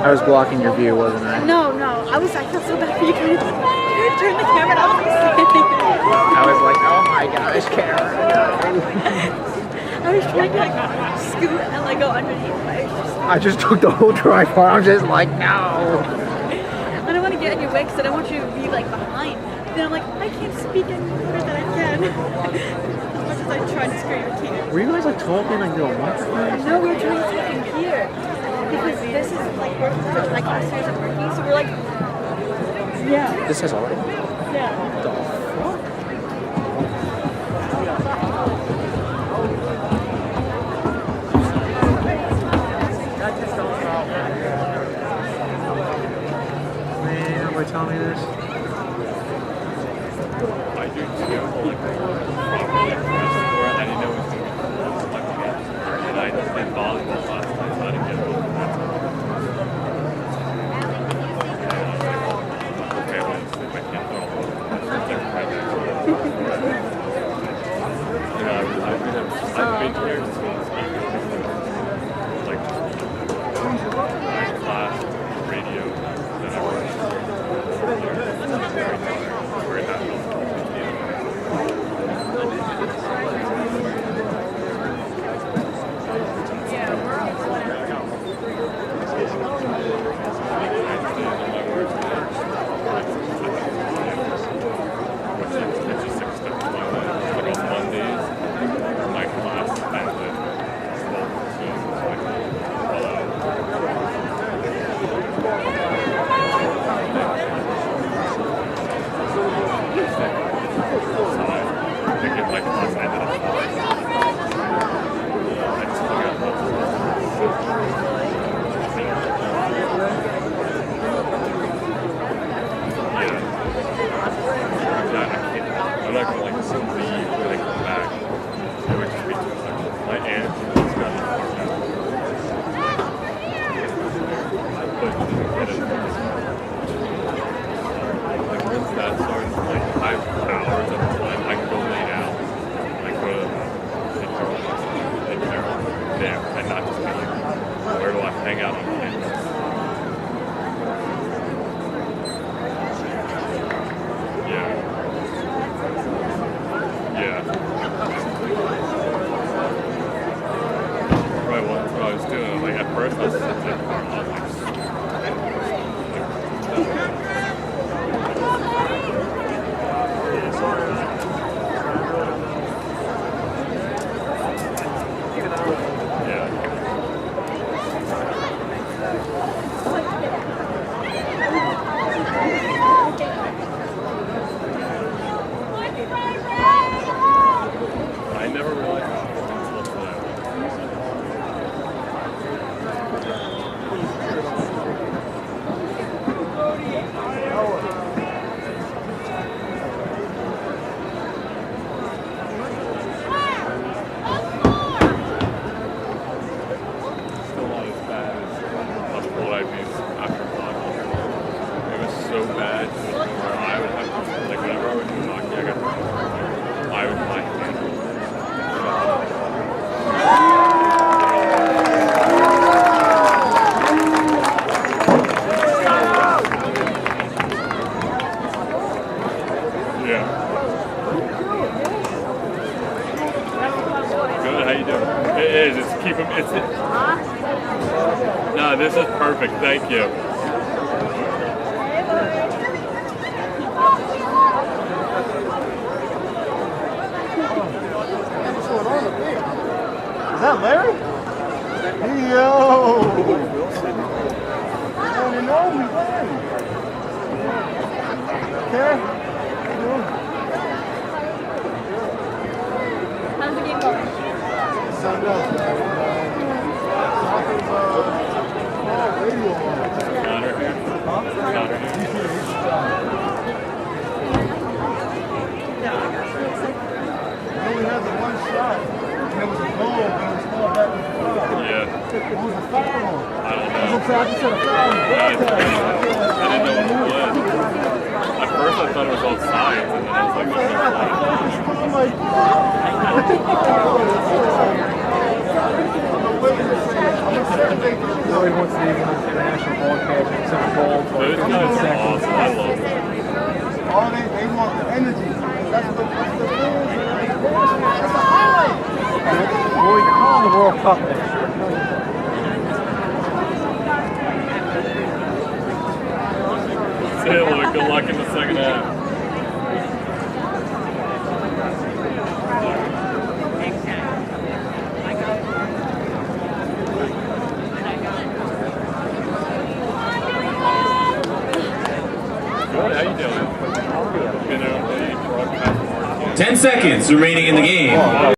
I was blocking your view, wasn't I? No, I felt so bad for you guys. You turned the camera and I was like standing there. I was like, oh my gosh, Karen. I was trying to like scoot and like go underneath, but I was just, I just took the whole tripod. I'm just like, no. I don't want to get in your way because I don't want you to be like behind. Then I'm like, I can't speak any louder than I can. As much as I try to scream, I can't. Were you guys like talking like the microphone? No, we were trying to talk in here. Because this is like working for like upstairs and working, so we're like, yeah. This has already. Yeah. Man, nobody telling me this. I do too. Like, properly impressed for it. I didn't know it was going to be like that. And I did volleyball last night, so I didn't get it over that. Okay, well, I can't throw all over. I've been here since like my class radio that I watched. Very happy. I'm not gonna like leave when I come back. It would just be too much. My aunt has got an apartment. But like once that starts, like 5 hours of time, I can go lay down. Like go to take care of there and not just be like, where do I hang out on campus? Yeah. Right, what I was doing, like at first I was sitting in the car and I was like, I never realized how until today. Still not as bad as what I've used after hockey. It was so bad to the point where I would have to, like whenever I would do hockey, I would play hand. Yeah. Good, how you doing? It is, it's keep them, it's it. No, this is perfect, thank you. Is that Larry? Yo! Man, you know me, Larry. Okay? How's the game going? Signed up. Radio on. Connor here. Connor here. We only had the one shot. And it was a goal, but it was called back with the foul. Yeah. What was the foul on? I don't I know. just said a foul. I didn't know what it was. At first I thought it was all sides, and then I was like, Roy wants to even international broadcasting, some gold for those 15 guys are seconds. awesome. I love them. All they want the energy. That's the Roy, call the World Cup next year. Taylor, good luck in the second half. Good, how you doing? Been out the broadcast. 10 seconds remaining in the game.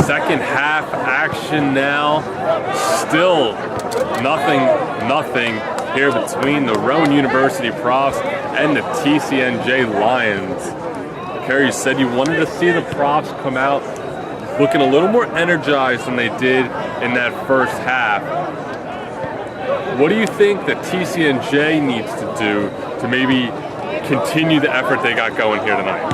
second half action now. Still nothing here between the Rowan University Profs and the TCNJ Lions. Kerry, you said you wanted to see the Profs come out looking a little more energized than they did in that first half. What do you think that TCNJ needs to do to maybe continue the effort they got going here tonight?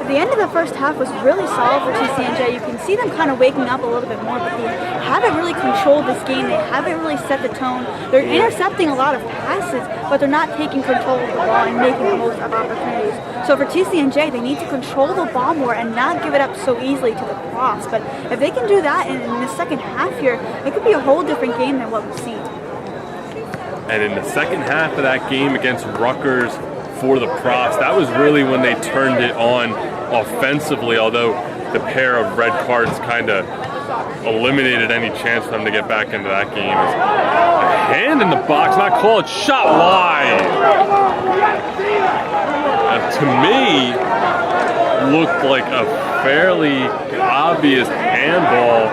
The end of the first half was really solid for TCNJ. You can see them kind of waking up a little bit more, but they haven't really controlled this game. They haven't really set the tone. They're intercepting a lot of passes, but they're not taking control of the ball and making the most of opportunities. So for TCNJ, they need to control the ball more and not give it up so easily to the Profs. But if they can do that in the second half here, it could be a whole different game than what we've seen. And in the second half of that game against Rutgers for the Profs, that was really when they turned it on offensively, although the pair of red cards kind of eliminated any chance for them to get back into that game. A hand in the box, not called, shot wide. To me, looked like a fairly obvious handball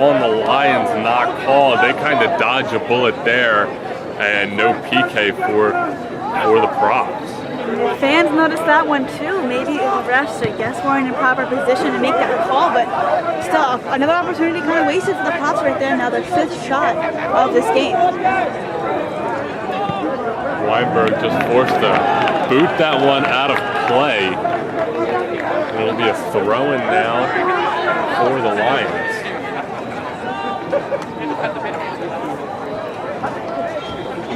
on the Lions, not called. They kind of dodged a bullet there, and no PK for the Profs. The fans noticed that one too. Maybe the refs, I guess, weren't in proper position to make that call, but still, another opportunity kind of wasted for the Profs right there. Now their fifth shot of this game. Weinberg just forced to boot that one out of play. And it'll be a throw-in now for the Lions.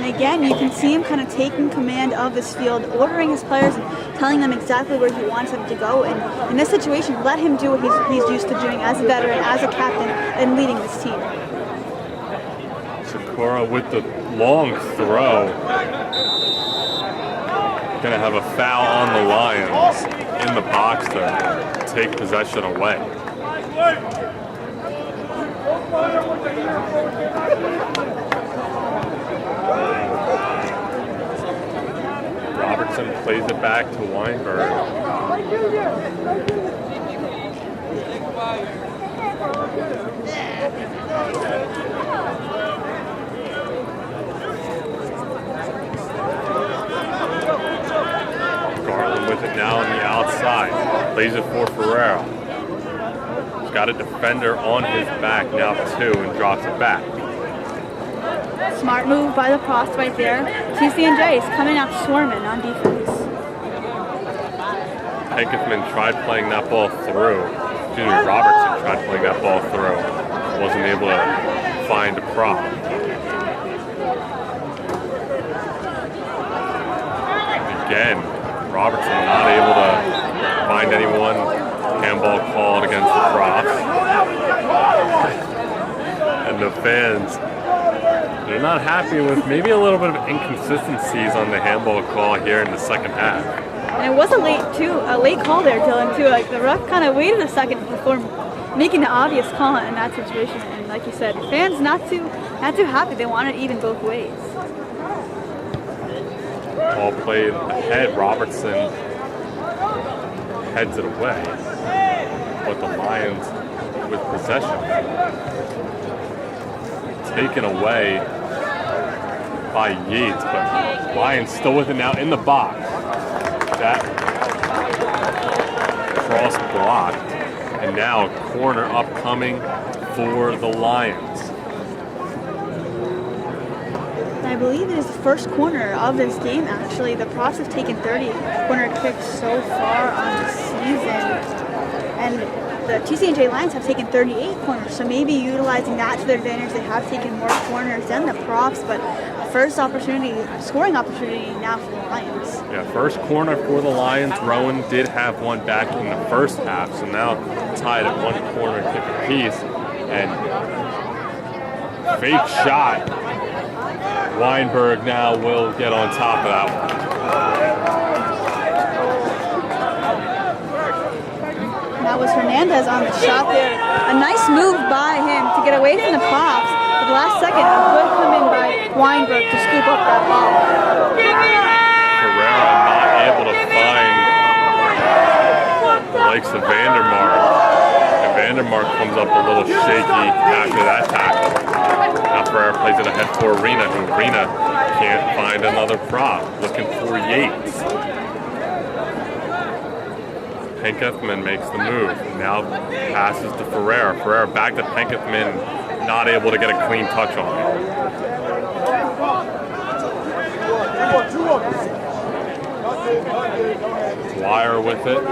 Again, you can see him kind of taking command of this field, ordering his players and telling them exactly where he wants them to go. And in this situation, let him do what he's used to doing as a veteran, as a captain, and leading this team. Sakura with the long throw. Gonna have a foul on the Lions in the box to take possession away. Robertson plays it back to Weinberg. Garland with it now on the outside. Plays it for Ferrero. He's got a defender on his back now too and drops it back. Smart move by the Profs right there. TCNJ is coming out swarming on defense. Henkefman tried playing that ball through. Robertson tried playing that ball through. Wasn't able to find a prop. Again, Robertson not able to find anyone. Handball called against the Profs. And the fans, they're not happy with maybe a little bit of inconsistencies on the handball call here in the second half. And it was a late call there, Dylan, too. Like the ref kind of waited a second before making the obvious call in that situation. And like you said, fans not too happy. They want it even both ways. Ball played ahead. Robertson heads it away, but the Lions with possession. Taken away by Yates, but Lions still with it now in the box. That cross blocked, and now a corner upcoming for the Lions. I believe it is the first corner of this game, actually. The Profs have taken 30 corner kicks so far on the season, and the TCNJ Lions have taken 38 corners, so maybe utilizing that to their advantage. They have taken more corners than the Profs, but first opportunity, scoring opportunity now for the Lions. Yeah, first corner for the Lions. Rowan did have one back in the first half, so now tied at one corner kick apiece. And fake shot. Weinberg now will get on top of that one. That was Hernandez on the shot there. A nice move by him to get away from the Profs. But the last second, a good come in by Weinberg to scoop up that ball. Ferreira not able to find the likes of Vandermark. And Vandermark comes up a little shaky after that tackle. Now Ferrer plays it ahead for Arena, who Arena can't find another prop. Looking for Yates. Penkethman makes the move. Now passes to Ferrer. Ferrer back to Penkethman, not able to get a clean touch on it. Dwyer with it.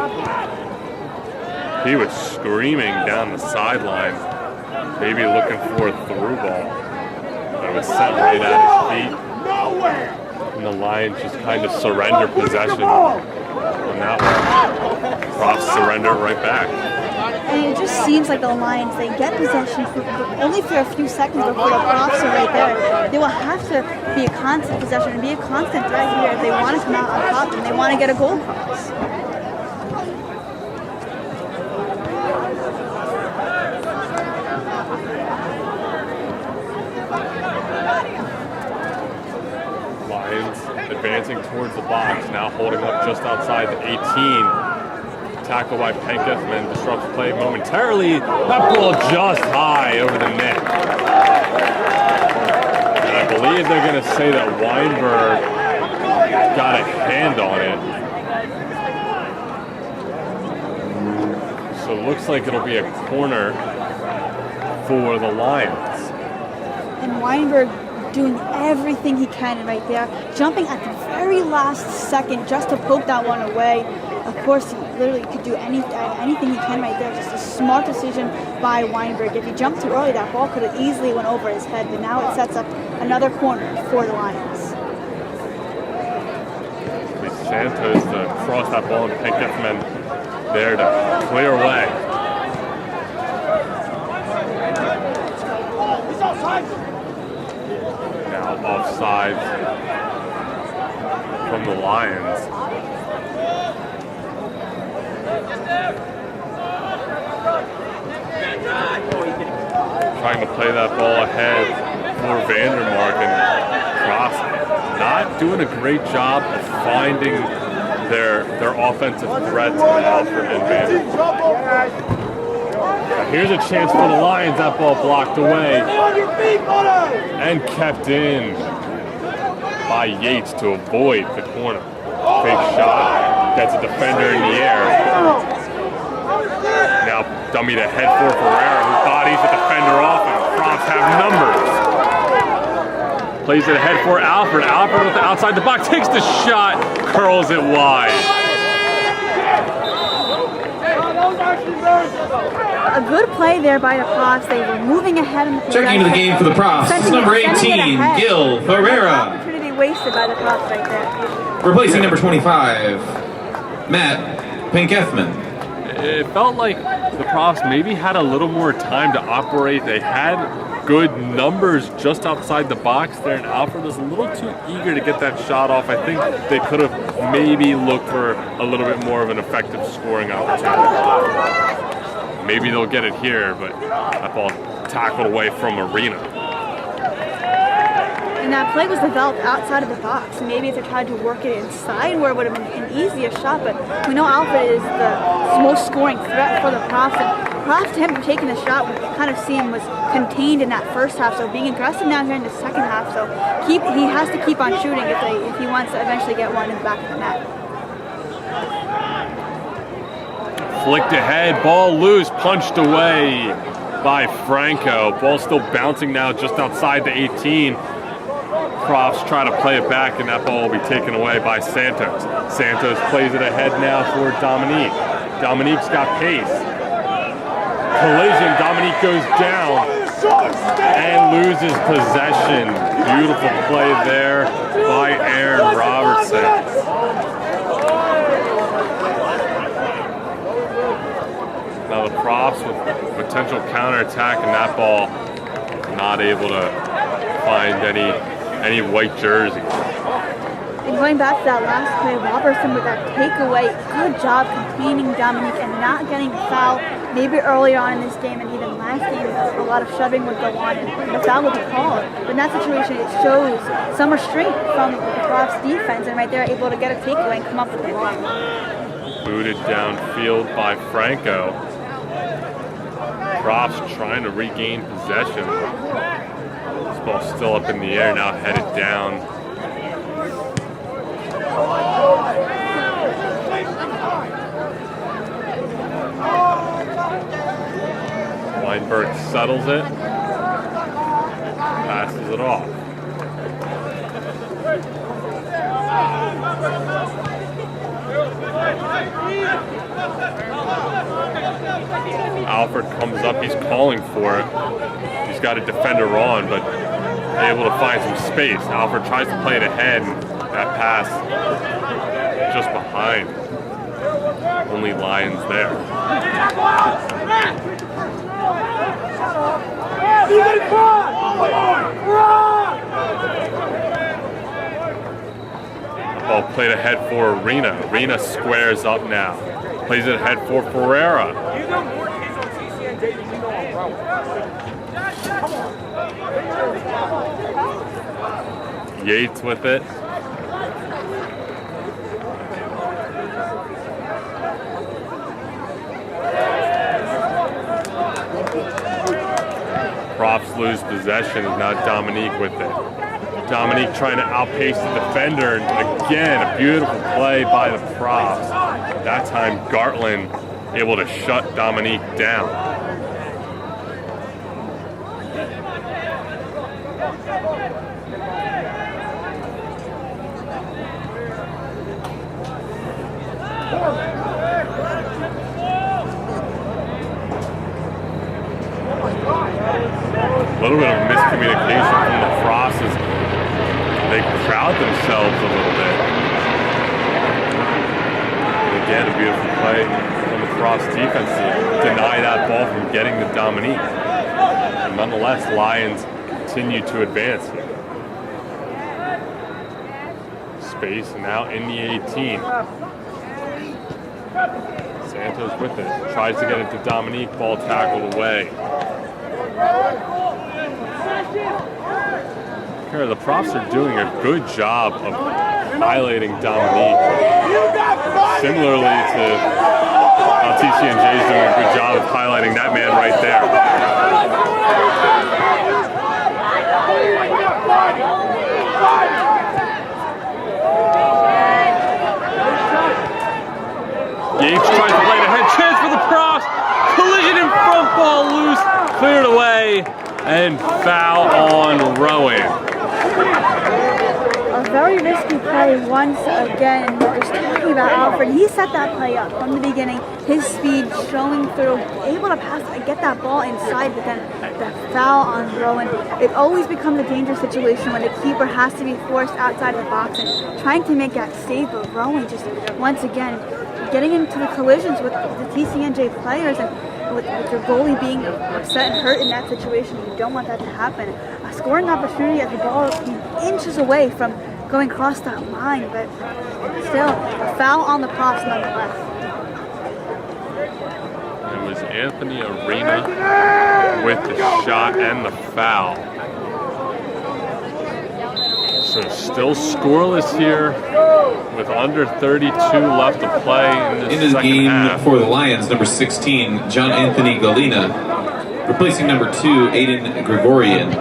He was screaming down the sideline, maybe looking for a through ball. But it was set right at his feet. And the Lions just kind of surrender possession on that one. Profs surrender right back. And it just seems like the Lions, they get possession only for a few seconds before the Profs are right there. They will have to be a constant possession and be a constant threat here if they want to come out on top and they want to get a goal cross. Lions advancing towards the box, now holding up just outside the 18. Tackle by Penkethman, disrupts play momentarily. That ball just high over the net. And I believe they're going to say that Weinberg got a hand on it. So it looks like it'll be a corner for the Lions. And Weinberg doing everything he can right there, jumping at the very last second just to poke that one away. Of course, he literally could do anything he can right there. Just a smart decision by Weinberg. If he jumped too early, that ball could have easily went over his head, but now it sets up another corner for the Lions. Santos to cross that ball, and Penkethman there to clear away. Now offside from the Lions. Trying to play that ball ahead for Vandermark, and Cross not doing a great job of finding their offensive threats in Alfred and Vandermark. Here's a chance for the Lions. That ball blocked away and kept in by Yates to avoid the corner. Fake shot, gets a defender in the air. Now dummy to head for Ferrer, who bodies the defender off, and Profs have numbers. Plays it ahead for Alfred. Alfred with the outside the box, takes the shot, curls it wide. A good play there by the Profs. They were moving ahead in the possession. Checking into the game for the Profs, this is number 18, Gil Ferreira. Opportunity wasted by the Profs right there. Replacing number 25, Matt Penkethman. It felt like the Profs maybe had a little more time to operate. They had good numbers just outside the box there, and Alfred was a little too eager to get that shot off. I think they could have maybe looked for a little bit more of an effective scoring opportunity. Maybe they'll get it here, but that ball tackled away from Arena. And that play was developed outside of the box. Maybe if they tried to work it inside where it would have been an easier shot, but we know Alfred is the most scoring threat for the Profs, and Profs to him for taking the shot, we kind of see him was contained in that first half, so being aggressive now here in the second half, so he has to keep on shooting if he wants to eventually get one in the back of the net. Flicked ahead, ball loose, punched away by Franco. Ball still bouncing now just outside the 18. Profs try to play it back, and that ball will be taken away by Santos. Santos plays it ahead now for Dominique. Dominique's got pace. Collision, Dominique goes down and loses possession. Beautiful play there by Aaron Robertson. Now the Profs with potential counterattack, and that ball not able to find any white jersey. And going back to that last play, Robertson with that takeaway, good job containing Dominique and not getting a foul. Maybe earlier on in this game and even last game, a lot of shoving would go on and the foul would be called. But in that situation, it shows some restraint from the Profs defense, and right there able to get a takeaway and come up with the ball. Booted downfield by Franco. Profs trying to regain possession. This ball's still up in the air, now headed down. Weinberg settles it, passes it off. Alfred comes up, he's calling for it. He's got a defender on, but able to find some space. Alfred tries to play it ahead, and that pass just behind. Only Lions there. Ball played ahead for Arena. Arena squares up now. Plays it ahead for Ferreira. Yates with it. Profs lose possession, and now Dominique with it. Dominique trying to outpace the defender, and again, a beautiful play by the Profs. That time, Gartland able to shut Dominique down. A little bit of miscommunication from the Frosts as they crowd themselves a little bit. And again, a beautiful play from the Frost defense to deny that ball from getting to Dominique. And nonetheless, Lions continue to advance here. Space now in the 18. Santos with it, tries to get it to Dominique, ball tackled away. Here, the Profs are doing a good job of highlighting Dominique. Similarly to how TCNJ is doing a good job of highlighting that man right there. Yates tries to play it ahead, chance for the Profs, collision in front, ball loose, cleared away, and foul on Rowan. A very risky play once again. Just talking about Alfred, he set that play up from the beginning. His speed showing through, able to pass and get that ball inside, but then the foul on Rowan. It always becomes a dangerous situation when the keeper has to be forced outside the box and trying to make that save. But Rowan just once again getting into the collisions with the TCNJ players, and with your goalie being upset and hurt in that situation. You don't want that to happen. A scoring opportunity as the ball came inches away from going across that line, but still a foul on the Profs nonetheless. It was Anthony Arena with the shot and the foul. So still scoreless here with under 32 left to play in this Into the second game half. for the Lions, number 16, John Anthony Galina, replacing number 2, Aiden Gregorian.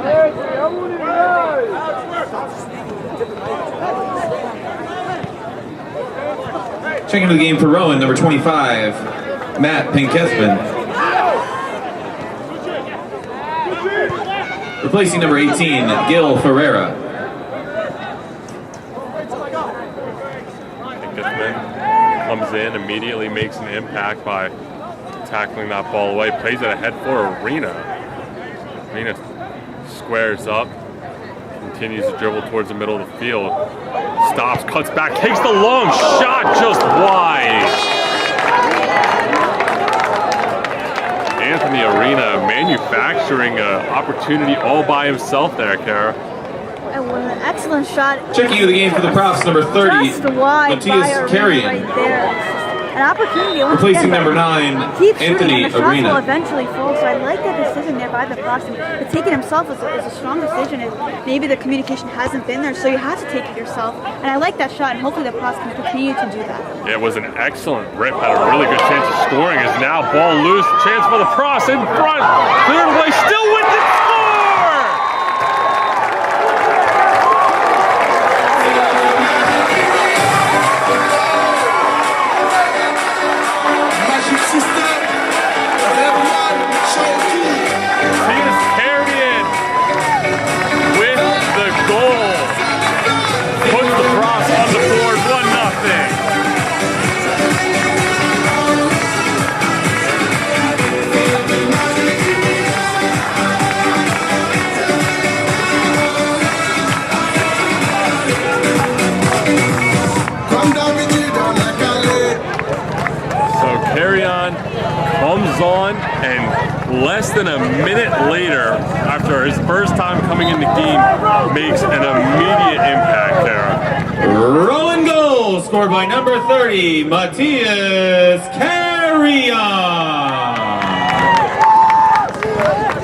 Checking into the game for Rowan, number 25, Matt Pinkesman. Replacing number 18, Gil Ferreira. Comes in, immediately makes an impact by tackling that ball away, plays it ahead for Arena. Arena squares up, continues to dribble towards the middle of the field, stops, cuts back, takes the long shot just wide. Anthony Arena manufacturing an opportunity all by himself there, Kara. It was an excellent shot. Checking into the game for the Profs, number 30, Just wide by Matthias Arena Carrion. right there. an opportunity. Once Replacing again, number 9, keep shooting, Anthony and the shots will Arena. eventually fall. So I like that decision there by the Profs. But taking himself is a strong decision. Maybe the communication hasn't been there, so you have to take it yourself. And I like that shot, and hopefully the Profs can continue to do that. It was an excellent rip. Had a really good chance of scoring. Is now ball loose. Chance for the Profs in front. Cleared away. Still with it. Score! Matthias Carrion with the goal. Puts the Profs on the board. 1-0. Carrion comes on, and less than a minute later, after his first time coming in the game, makes an immediate impact there. Rowan goal scored by number 30, Matthias Carrion.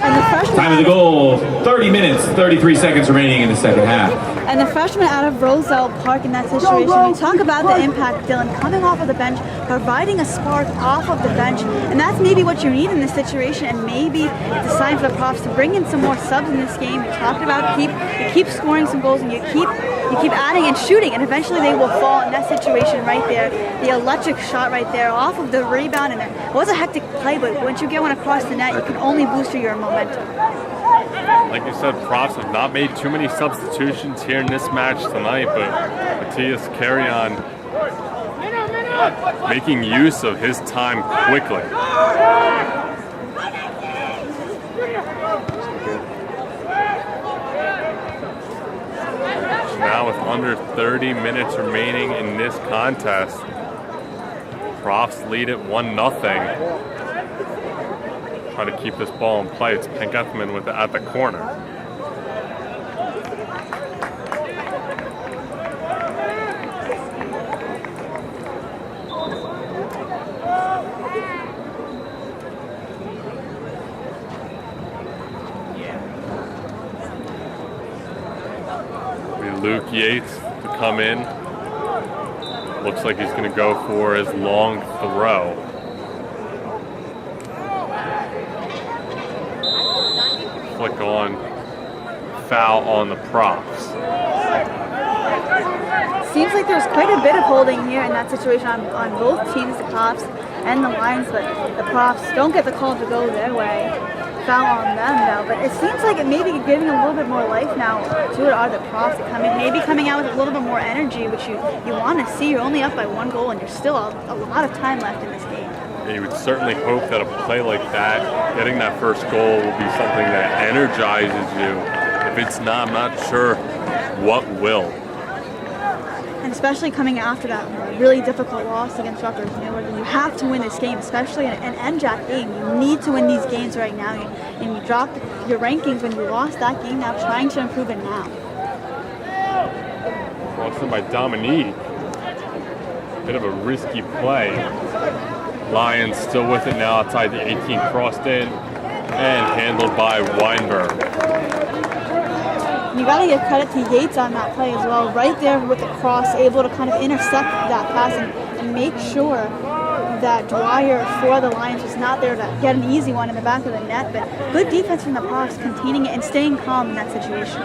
And the freshman Time of the goal, 30 minutes, 33 seconds remaining in the second half. And the freshman out of Roselle Park in that situation, we talk about the impact, Dylan, coming off of the bench, providing a spark off of the bench, and that's maybe what you need in this situation, and maybe it's a sign for the Profs to bring in some more subs in this game. We talked about you keep scoring some goals, and you keep adding and shooting, and eventually they will fall in that situation right there. The electric shot right there off of the rebound, and it was a hectic play, but once you get one across the net, you can only boost your momentum. Like you said, Profs have not made too many substitutions here in this match tonight, but Matthias Carrion making use of his time quickly. Now with under 30 minutes remaining in this contest, Profs lead it 1-0. Try to keep this ball in play. It's Penkethman with at the corner. Luke Yates to come in. Looks like he's going to go for his long throw. Flick on, foul on the Profs. Seems like there's quite a bit of holding here in that situation on both teams, the Profs and the Lions, but the Profs don't get the call to go their way. Foul on them though, but it seems like it may be giving a little bit more life now to it. Are the Profs to come in, maybe coming out with a little bit more energy, which you want to see. You're only up by 1 goal, and there's still a lot of time left in this game. You would certainly hope that a play like that, getting that first goal, will be something that energizes you. If it's not, I'm not sure what will. And especially coming after that really difficult loss against Rutgers, you have to win this game, especially an NJAC game. You need to win these games right now, and you dropped your rankings when you lost that game. Now trying to improve it now. Crossed in by Dominique. Bit of a risky play. Lions still with it now outside the 18, crossed in and handled by Weinberg. You got to give credit to Yates on that play as well. Right there with the cross, able to kind of intercept that pass and make sure that Dwyer for the Lions was not there to get an easy one in the back of the net. But good defense from the Profs, containing it and staying calm in that situation.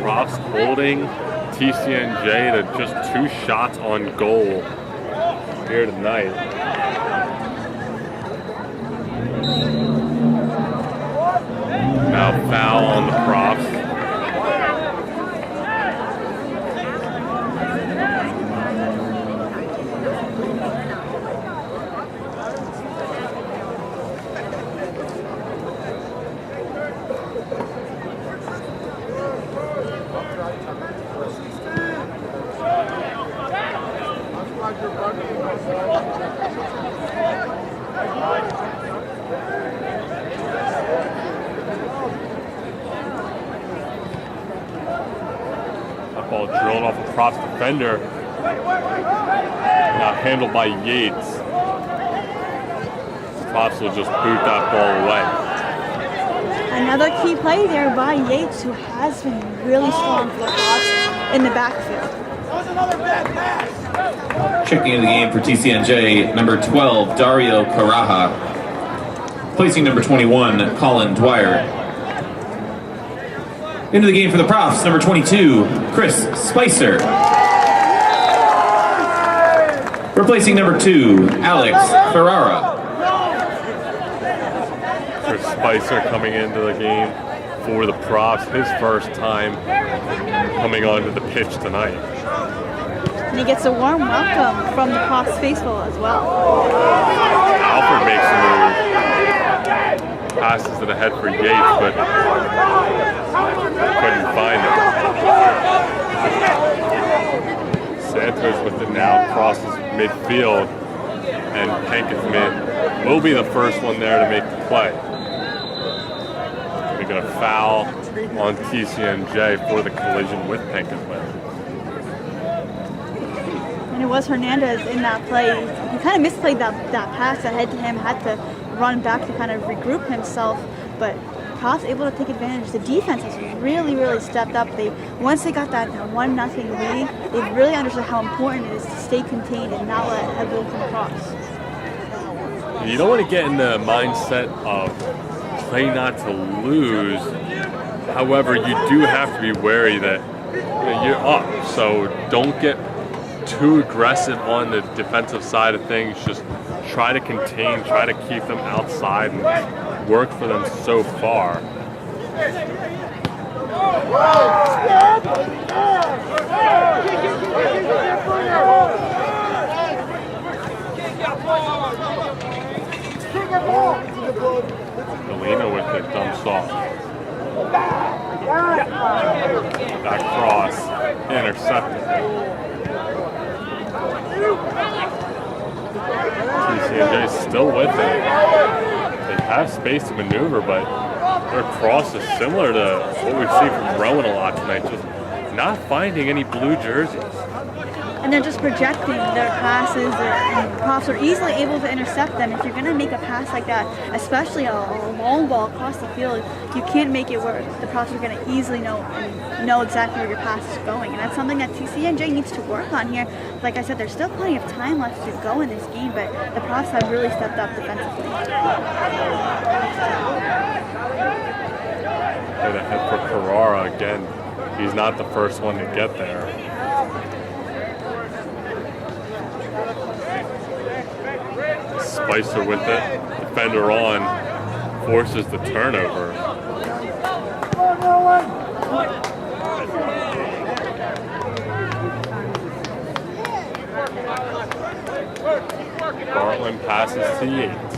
Profs holding TCNJ to just 2 shots on goal here tonight. Now foul on the Profs. That ball drilled off a Profs defender. Now handled by Yates. Props will just boot that ball away. Another key play there by Yates, who has been really strong for the Hawks in the backfield. Checking into the game for TCNJ, number 12, Dario Caraja. Placing number 21, Colin Dwyer. Into the game for the Profs, number 22, Chris Spicer. Replacing number 2, Alex Ferrara. Chris Spicer coming into the game for the Profs, his first time coming onto the pitch tonight. And he gets a warm welcome from the Profs faithful as well. Alfred makes a move. Passes it ahead for Yates, but couldn't find it. Santos with it now, crosses midfield, and Pankin will be the first one there to make the play. We got a foul on TCNJ for the collision with Pankin. And it was Hernandez in that play. He kind of misplayed that pass ahead to him, had to run back to kind of regroup himself, but Profs able to take advantage. The defense has really, really stepped up. Once they got that 1-0 lead, they really understood how important it is to stay contained and not let a goal come across. You don't want to get in the mindset of play not to lose. However, you do have to be wary that you're up, so don't get too aggressive on the defensive side of things. Just try to contain, try to keep them outside and work for them so far. Galena with it, dumps off. That cross, intercepted. TCNJ still with it. They have space to maneuver, but their cross is similar to what we've seen from Rowan a lot tonight, just not finding any blue jerseys. And they're just projecting their passes, and Profs are easily able to intercept them. If you're going to make a pass like that, especially a long ball across the field, you can't make it where the Profs are going to easily know exactly where your pass is going. And that's something that TCNJ needs to work on here. Like I said, there's still plenty of time left to go in this game, but the Profs have really stepped up defensively. Play ahead for Carrara again. He's not the first one to get there. Spicer with it, defender on, forces the turnover. Garland passes to Yates.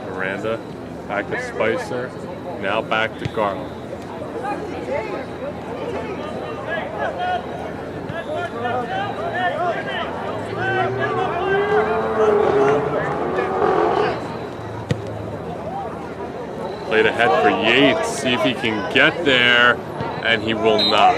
Miranda back to Spicer, now back to Garland. Played ahead for Yates, see if he can get there, and he will not.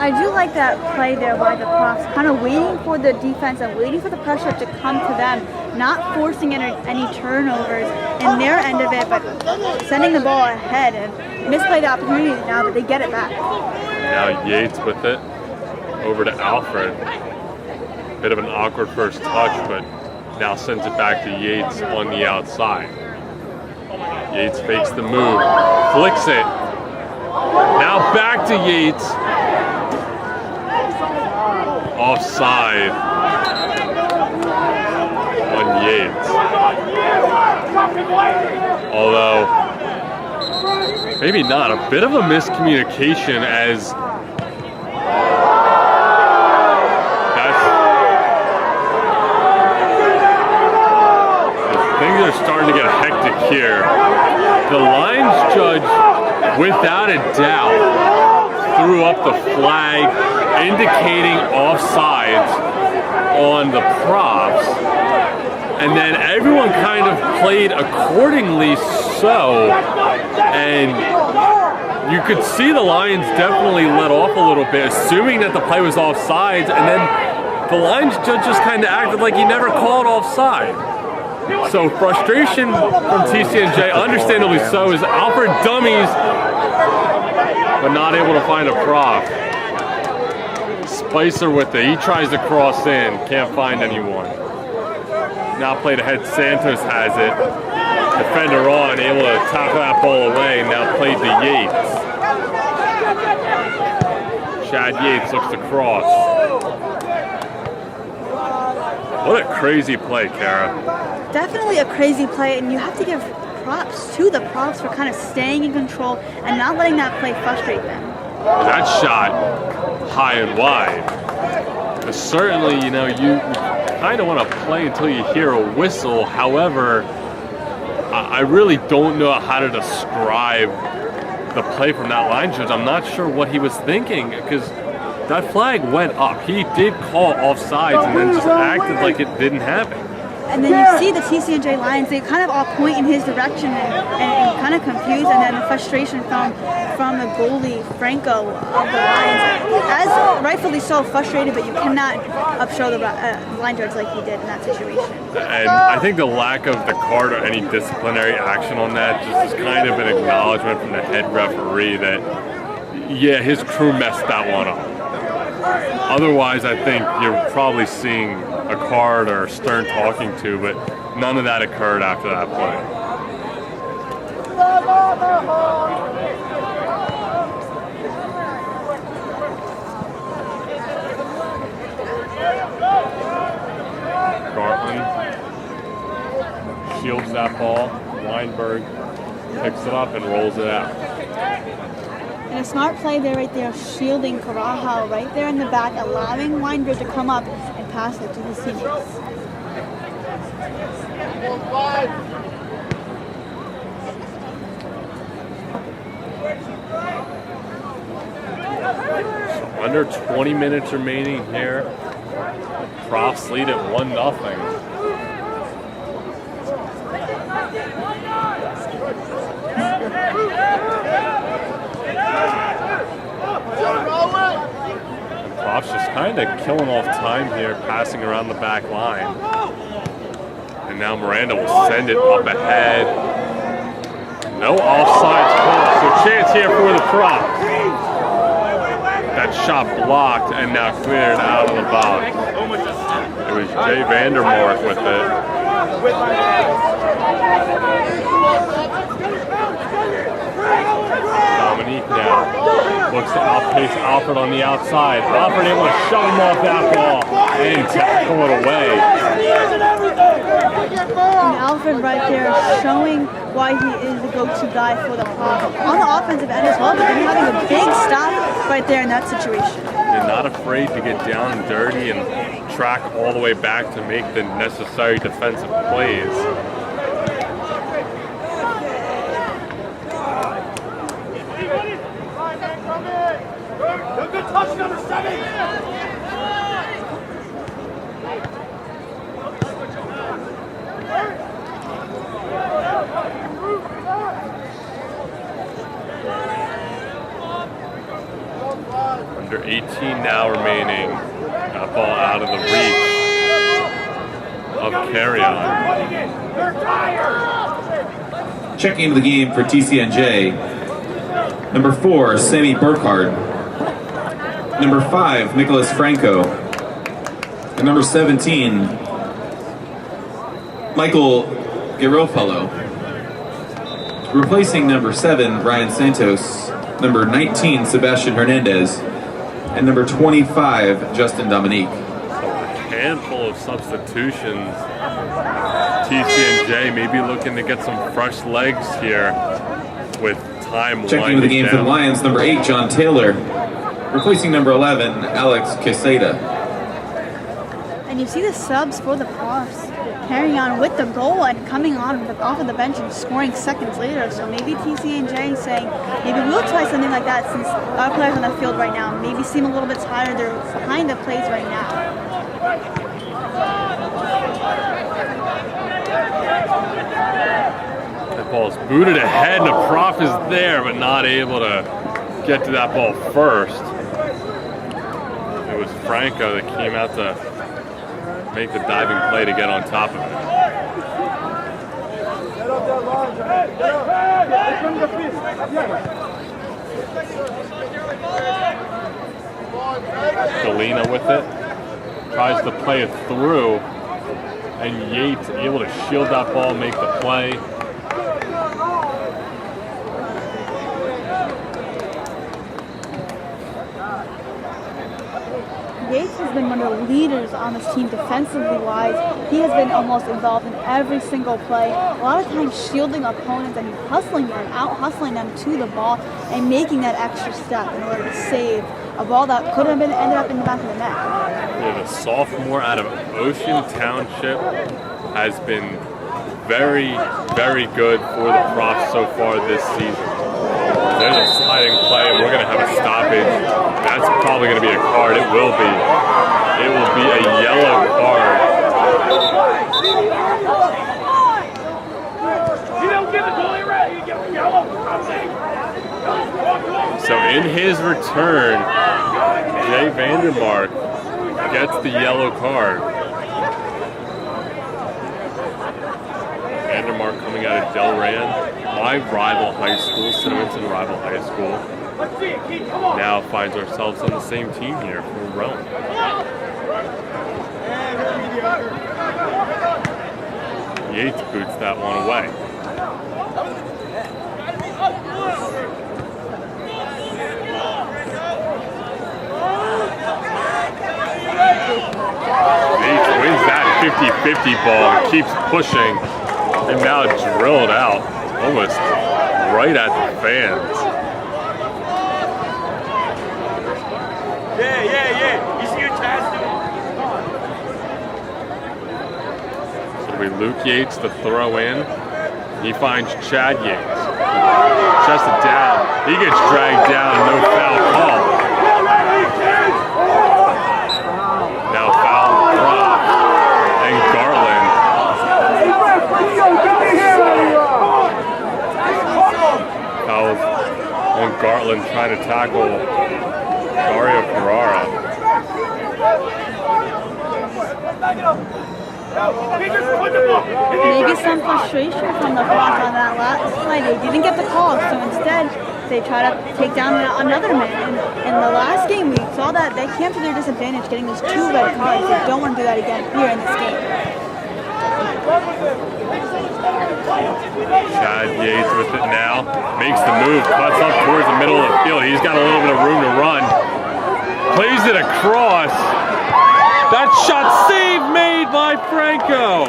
I do like that play there by the Profs, kind of waiting for the defense and waiting for the pressure to come to them, not forcing any turnovers in their end of it, but sending the ball ahead and misplay the opportunity now, but they get it back. Now Yates with it, over to Alfred. Bit of an awkward first touch, but now sends it back to Yates on the outside. Yates fakes the move, flicks it. Now back to Yates. Offside on Yates. Although, maybe not. A bit of a miscommunication as things are starting to get hectic here. The lines judge, without a doubt, threw up the flag indicating offsides on the Profs. and then everyone kind of played accordingly so, and you could see the Lions definitely let off a little bit, assuming that the play was offsides, and then the Lions judge just kind of acted like he never called offside. So frustration from TCNJ, understandably so, is Alfred dummies, but not able to find a prop. Spicer with it, he tries to cross in, can't find anyone. Now played ahead, Santos has it. Defender on, able to tackle that ball away, now played to Yates. Chad Yates looks to cross. What a crazy play, Kara. Definitely a crazy play, and you have to give props to the props for kind of staying in control and not letting that play frustrate them. That shot high and wide. But certainly, you know, you kind of want to play until you hear a whistle. However, I really don't know how to describe the play from that line judge. I'm not sure what he was thinking, because that flag went up. He did call offsides and then just acted like it didn't happen. And then you see the TCNJ Lions, they kind of all point in his direction and kind of confused, and then the frustration from the goalie, Franco, of the Lions, as rightfully so frustrated, but you cannot upshow the line judge like he did in that situation. And I think the lack of the card or any disciplinary action on that just is kind of an acknowledgement from the head referee that, yeah, his crew messed that one up. Otherwise, I think you're probably seeing a card or stern talking to, but none of that occurred after that play. Gartland shields that ball. Weinberg picks it up and rolls it out. And a smart play there, right there, shielding Carajo right there in the back, allowing Weinberg to come up and pass it to his teammates. So under 20 minutes remaining here. Profs lead at 1-0. Profs just kind of killing off time here, passing around the back line. And now Miranda will send it up ahead. No offsides call, so chance here for the Profs. That shot blocked and now cleared out of the box. It was Jay Vandermark with it. Dominique now looks to outpace Alfred on the outside. Alfred able to shove him off that ball and tackle it away. And Alfred right there showing why he is the go-to guy for the Profs on the offensive end as well, but then having a big stop right there in that situation. You're not afraid to get down and dirty and track all the way back to make the necessary defensive plays. Good touch, number 7. Under 18 now remaining. That ball out of the reach of Carry-On. Checking into the game for TCNJ. Number 4, Sammy Burkhardt. Number 5, Nicholas Franco. And number 17, Michael Garofalo. Replacing number 7, Ryan Santos. Number 19, Sebastian Hernandez. And number 25, Justin Dominique. A handful of substitutions. TCNJ maybe looking to get some fresh legs here with time Checking into the game for the Lions, number 8, John Taylor. Replacing number 11, Alex Quesada. And you see the subs for the Profs carrying on with the goal and coming on off of the bench and scoring seconds later. So maybe TCNJ saying, maybe we'll try something like that since our players on the field right now maybe seem a little bit tired. They're behind the plays right now. That ball's booted ahead, and the prop is there, but not able to get to that ball first. It was Franco that came out to make the diving play to get on top of it. Galena with it, tries to play it through, and Yates able to shield that ball, make the play. Yates has been one of the leaders on this team defensively wise. He has been almost involved in every single play. A lot of times shielding opponents and hustling them, out hustling them to the ball and making that extra step in order to save a ball that could have been ended up in the back of the net. Yeah, the sophomore out of Ocean Township has been very, very good for the Profs so far this season. There's a sliding play, and we're going to have a stoppage. That's probably going to be a card. It will be. It will be a yellow card. You don't give the goalie red, you give him yellow. So in his return, Jay Vandermark gets the yellow card. Vandermark coming out of Delran, my rival high school, Cinnamon rival high school. Now finds ourselves on the same team here for Rowan. Yates boots that one away. Yates wins that 50-50 ball and keeps pushing, and now drilled out almost right at the fans. Yeah. You see your tattoo? So we Luke Yates to throw in. He finds Chad Yates. Chests it down. He gets dragged down, no foul call. Now foul Prop and Garland. Fouls on Garland trying to tackle Dario Ferrara. Maybe some frustration from the block on that last play. They didn't get the call, so instead they try to take down another man. And in the last game, we saw that they came to their disadvantage getting those 2 red cards. They don't want to do that again here in this game. Chad Yates with it now, makes the move, cuts up towards the middle of the field. He's got a little bit of room to run. Plays it across. That shot save made by Franco.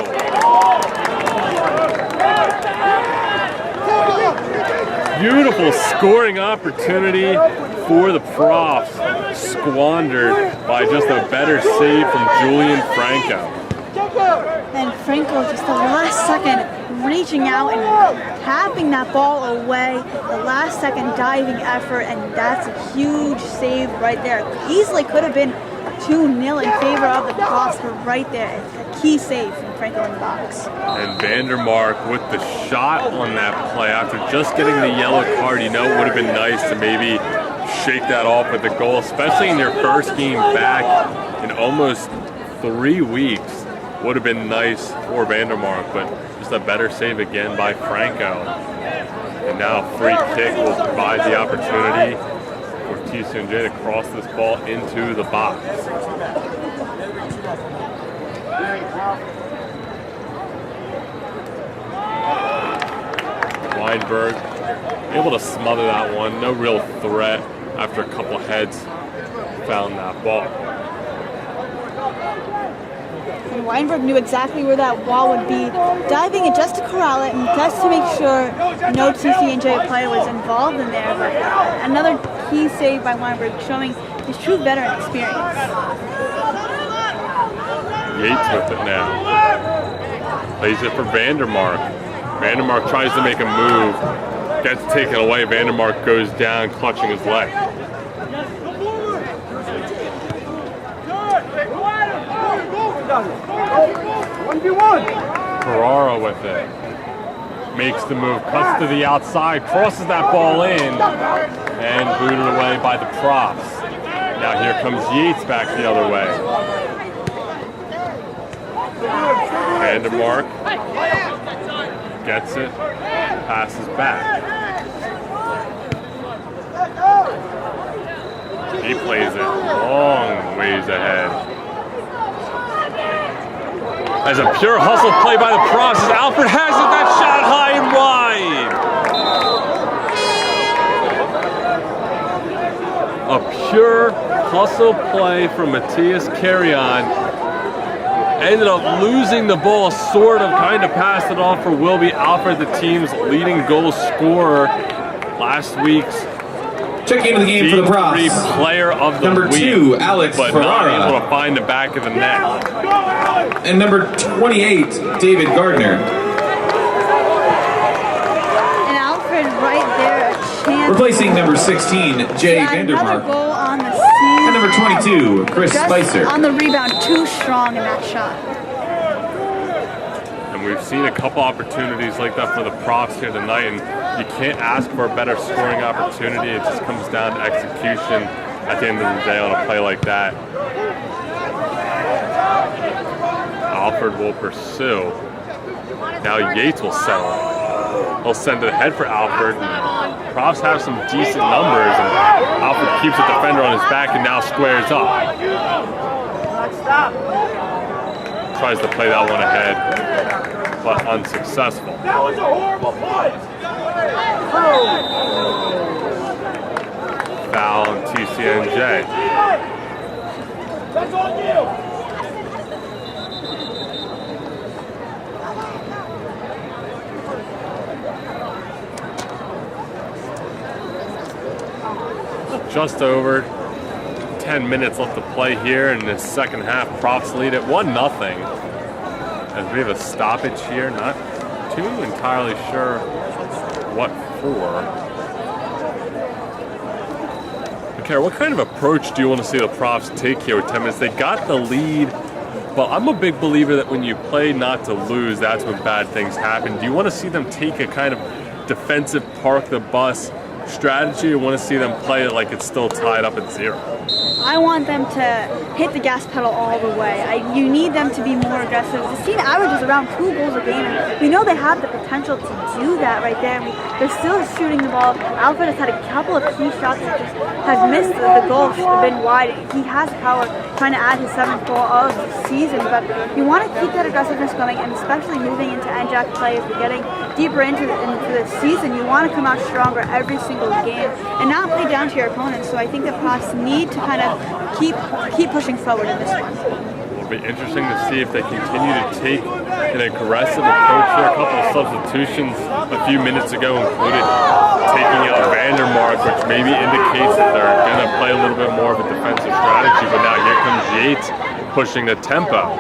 Beautiful scoring opportunity for the Profs, squandered by just a better save from Julian Franco. And Franco just the last second reaching out and tapping that ball away. The last second diving effort, and that's a huge save right there. Easily could have been 2-0 in favor of the Profs, but right there, it's a key save from Franco in the box. And Vandermark with the shot on that play after just getting the yellow card. You know, it would have been nice to maybe shake that off with the goal, especially in your first game back in almost 3 weeks. Would have been nice for Vandermark, but just a better save again by Franco. And now free kick will provide the opportunity for TCNJ to cross this ball into the box. Weinberg able to smother that one, no real threat after a couple heads found that ball. And Weinberg knew exactly where that ball would be, diving it just to corral it and just to make sure no TCNJ player was involved in there. But another key save by Weinberg, showing his true veteran experience. Yates with it now. Plays it for Vandermark. Vandermark tries to make a move, gets taken away. Vandermark goes down, clutching his leg. 1v1. Ferrara with it. makes the move, cuts to the outside, crosses that ball in, and booted away by the props. Now here comes Yates back the other way. Vandermark gets it, passes back. He plays it long ways ahead. As a pure hustle play by the props, as Alfred has it, that shot high and wide. A pure hustle play from Matthias Carrion. Ended up losing the ball, sort of, kind of passed it off for Wilby Alfred, the team's leading goal scorer last week's Checking into the game for the props. Player of the number week, 2, Alex but Ferrara. not able to find the back of the net. And number 28, David Gardner. And Alfred right there, a chance. Replacing number 16, Jay Yeah, another Vandermark. goal on the season. And number 22, Chris Just Spicer. on the rebound, too strong in that shot. And we've seen a couple opportunities like that for the props here tonight, and you can't ask for a better scoring opportunity. It just comes down to execution at the end of the day on a play like that. Alfred will pursue. Now Yates will settle. He'll send it ahead for Alfred. Props have some decent numbers, and Alfred keeps the defender on his back and now squares up. Tries to play that one ahead, but unsuccessful. That was a horrible play. Foul on TCNJ. That's on you. Just over 10 minutes left to play here in the second half. Props lead at 1-0. As we have a stoppage here, not too entirely sure what for. Okay, what kind of approach do you want to see the props take here with 10 minutes? They got the lead, but I'm a big believer that when you play not to lose, that's when bad things happen. Do you want to see them take a kind of defensive park the bus strategy, or want to see them play it like it's still tied up at 0? I want them to hit the gas pedal all the way. You need them to be more aggressive. The team averages around 2 goals a game, and we know they have the potential to do that right there. They're still shooting the ball. Alfred has had a couple of key shots that just has missed the goal, should have been wide. He has power, trying to add his 7th goal of the season, but you want to keep that aggressiveness going, and especially moving into NJAC play. If you're getting deeper into the season, you want to come out stronger every single game and not play down to your opponents. So I think the props need to kind of keep pushing forward in this one. It'll be interesting to see if they continue to take an aggressive approach here. A couple of substitutions a few minutes ago included taking out Vandermark, which maybe indicates that they're going to play a little bit more of a defensive strategy. But now here comes Yates pushing the tempo.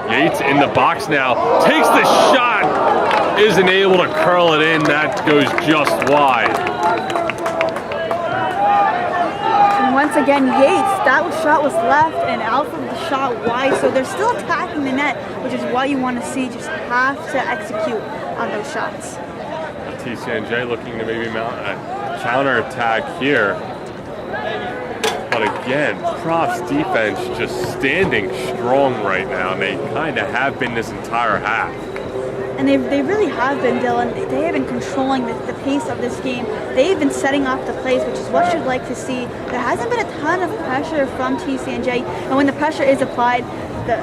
Yates in the box now, takes the shot, isn't able to curl it in. That goes just wide. Once again, Yates, that shot was left, and Alfred the shot wide, so they're still attacking the net, which is what you want to see. Just have to execute on those shots. TCNJ looking to maybe mount a counterattack here. But again, Props defense just standing strong right now, and they kind of have been this entire half. And they really have been, Dylan. They have been controlling the pace of this game. They've been setting off the plays, which is what you'd like to see. There hasn't been a ton of pressure from TCNJ, and when the pressure is applied, the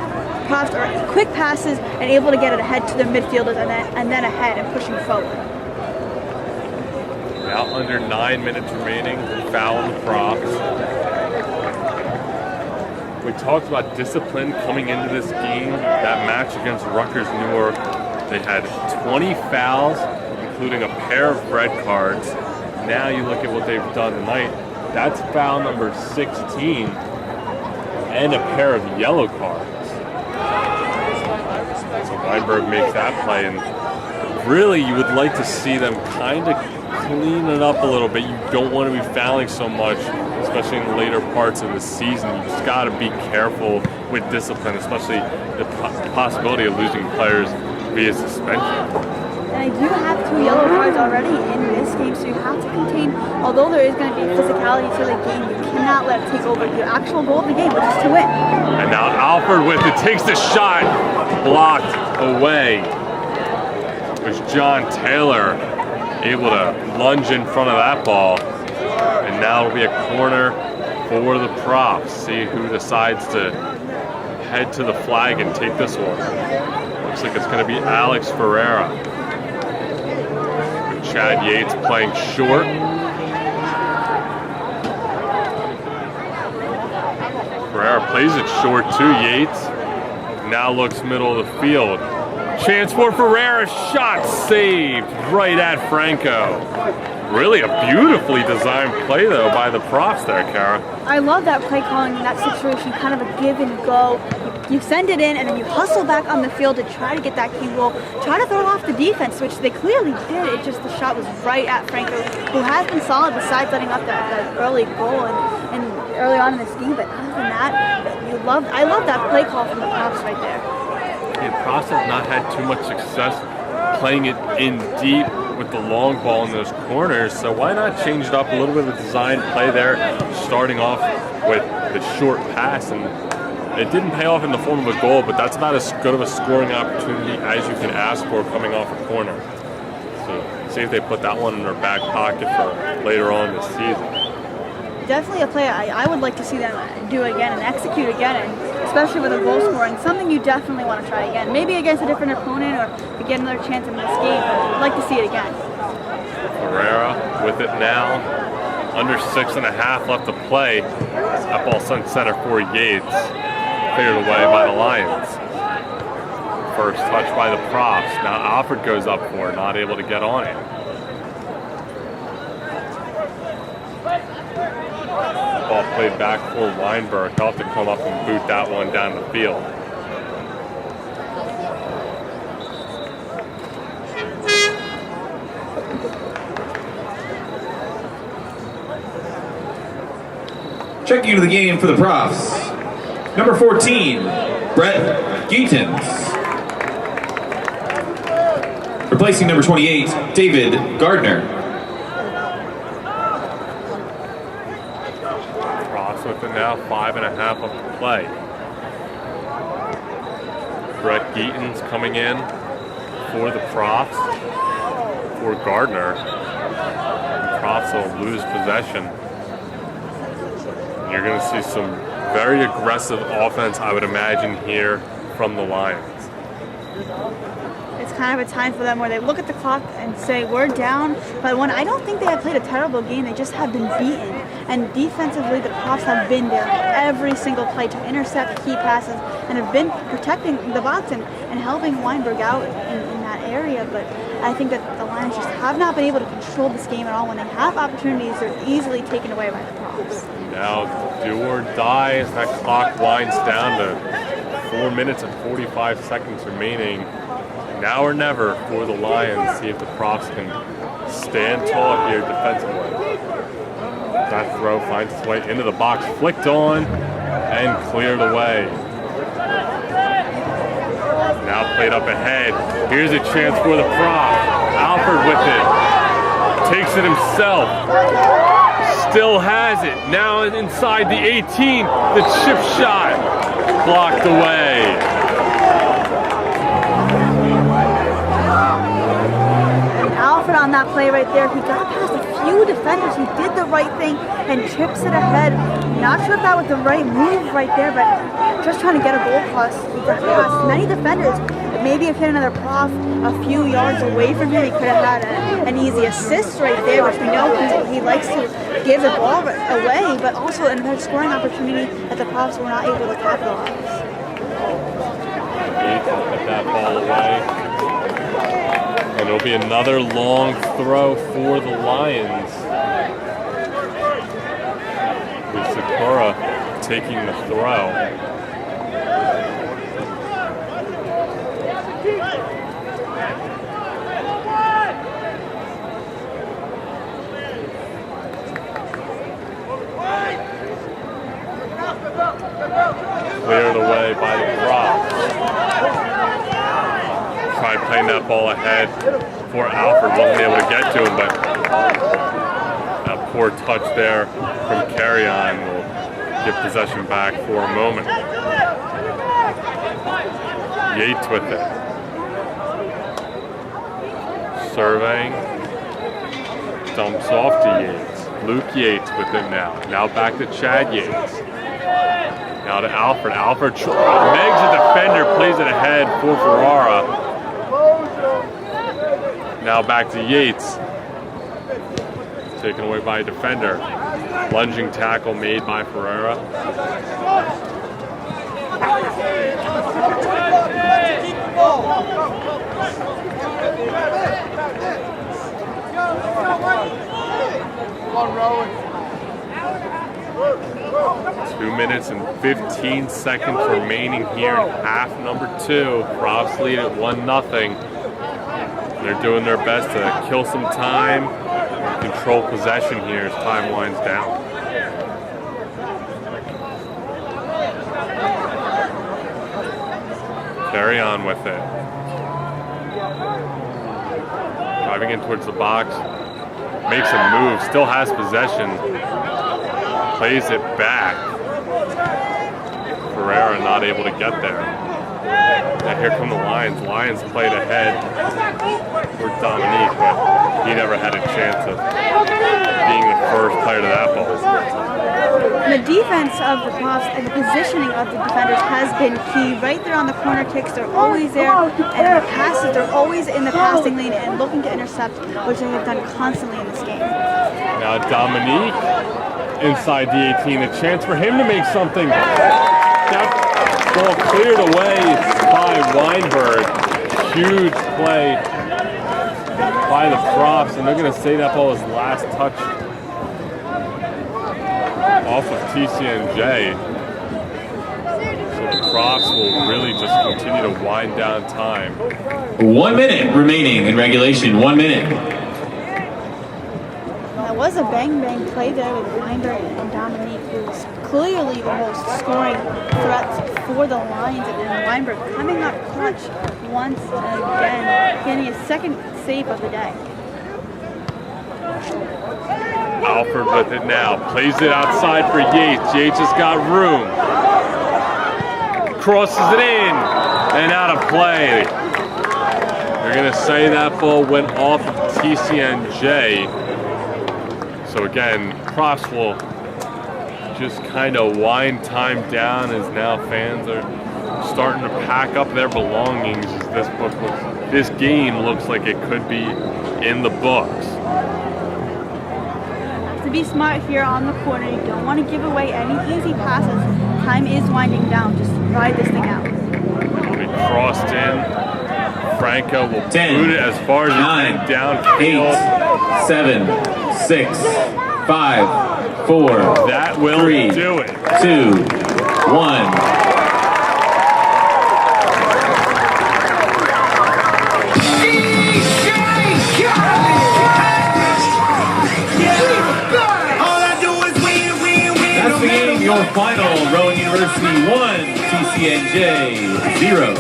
Props are quick passes and able to get it ahead to their midfielders and then ahead and pushing forward. Now under 9 minutes remaining, foul on the Props. We talked about discipline coming into this game. That match against Rutgers Newark, they had 20 fouls, including a pair of red cards. Now you look at what they've done tonight. That's foul number 16 and a pair of yellow cards. So Weinberg makes that play, and really you would like to see them kind of clean it up a little bit. You don't want to be fouling so much, especially in the later parts of the season. You just got to be careful with discipline, especially the possibility of losing players via suspension. And I do have 2 yellow cards already in this game, so you have to contain, although there is going to be physicality to the game, you cannot let it take over the actual goal of the game, which is to win. And now Alfred with it, takes the shot, blocked away. It was John Taylor able to lunge in front of that ball. And now it'll be a corner for the Profs. See who decides to head to the flag and take this one. Looks like it's going to be Alex Ferreira. Chad Yates playing short. Ferreira plays it short too. Yates now looks middle of the field. Chance for Ferreira, shot saved right at Franco. Really a beautifully designed play though by the Profs there, Kara. I love that play calling in that situation, kind of a give and go. You send it in and then you hustle back on the field to try to get that key goal, try to throw off the defense, which they clearly did. It just, the shot was right at Franco, who has been solid besides letting up that early goal and early on in this game. But other than that, I love that play call from the Profs right there. The Profs have not had too much success playing it in deep with the long ball in those corners, so why not change it up a little bit of a design play there, starting off with the short pass. And it didn't pay off in the form of a goal, but that's about as good of a scoring opportunity as you can ask for coming off a corner. So see if they put that one in their back pocket for later on this season. Definitely a play I would like to see them do again and execute again, and especially with a goal scoring, something you definitely want to try again. Maybe against a different opponent or to get another chance in this game, but I'd like to see it again. Ferreira with it now. Under 6.5 left to play. That ball sent center for Yates. Cleared away by the Lions. First touch by the Profs. Now Alfred goes up for it, not able to get on it. Ball played back for Weinberg. He'll have to come up and boot that one down the field. Checking into the game for the Profs. Number 14, Brett Geetens. Replacing number 28, David Gardner. Profs with it now, 5.5 of the play. Brett Geetens coming in for the Profs, for Gardner. The Profs will lose possession. You're going to see some very aggressive offense, I would imagine, here from the Lions. It's kind of a time for them where they look at the clock and say, we're down. But when I don't think they have played a terrible game, they just have been beaten. And defensively, the Profs have been there every single play to intercept key passes and have been protecting the box and helping Weinberg out in that area. But I think that the Lions just have not been able to control this game at all. When they have opportunities, they're easily taken away by the Profs. Now, do or die as that clock winds down to 4 minutes and 45 seconds remaining. Now or never for the Lions. See if the Profs can stand tall here defensively. That throw finds its way into the box, flicked on and cleared away. Now played up ahead. Here's a chance for the Prof. Alfred with it. Takes it himself. Still has it. Now inside the 18. The chip shot blocked away. Alfred on that play right there, he got past a few defenders. He did the right thing and chips it ahead. Not sure if that was the right move right there, but just trying to get a goal plus. He got past many defenders. Maybe if he had another Prof a few yards away from him, he could have had an easy assist right there, which we know he likes to give the ball away, but also another scoring opportunity that the Profs were not able to capitalize. Put that ball away. And it'll be another long throw for the Lions. With Sakura taking the throw. Cleared away by the Profs. Tried playing that ball ahead. before Alfred wasn't able to get to him, but that poor touch there from Carry-On will give possession back for a moment. Yates with it. Surveying. Dumps off to Yates. Luke Yates with it now. Now back to Chad Yates. Now to Alfred. Alfred Meg's a defender, plays it ahead for Ferrara. Now back to Yates. Taken away by a defender. Lunging tackle made by Ferrara. 2 minutes and 15 seconds remaining here in half number 2. Profs lead at 1-0. They're doing their best to kill some time, control possession here as time winds down. Carry on with it. Driving in towards the box. Makes a move, still has possession. Plays it back. Ferreira not able to get there. Now here come the Lions. Lions played ahead for Dominique, but he never had a chance of being the first player to that ball. The defense of the Profs and the positioning of the defenders has been key. Right there on the corner kicks, they're always there, and the passes, they're always in the passing lane and looking to intercept, which they have done constantly in this game. Now Dominique inside the 18, a chance for him to make something. That ball cleared away by Weinberg. Huge play by the Profs, and they're going to say that ball was last touched off of TCNJ. So the Profs will really just continue to wind down time. 1 minute remaining in regulation. 1 minute. That was a bang-bang play there with Weinberg and Dominique, who's clearly the most scoring threats for the Lions, and Weinberg coming up clutch once again, getting his second save of the day. Alfred with it now, plays it outside for Yates. Yates has got room. Crosses it in and out of play. They're going to say that ball went off of TCNJ. So again, Profs will just kind of wind time down as now fans are starting to pack up their belongings as this game looks like it could be in the books. To be smart here on the corner, you don't want to give away any easy passes. Time is winding down. Just ride this thing out. It'll be crossed in. Franco will 10, boot it as far as 9, he can downfield. 8, 7, 6, 5, 4, That will 3, do it. 2, 1. That's the game. Your final, Rowan University 1, TCNJ 0.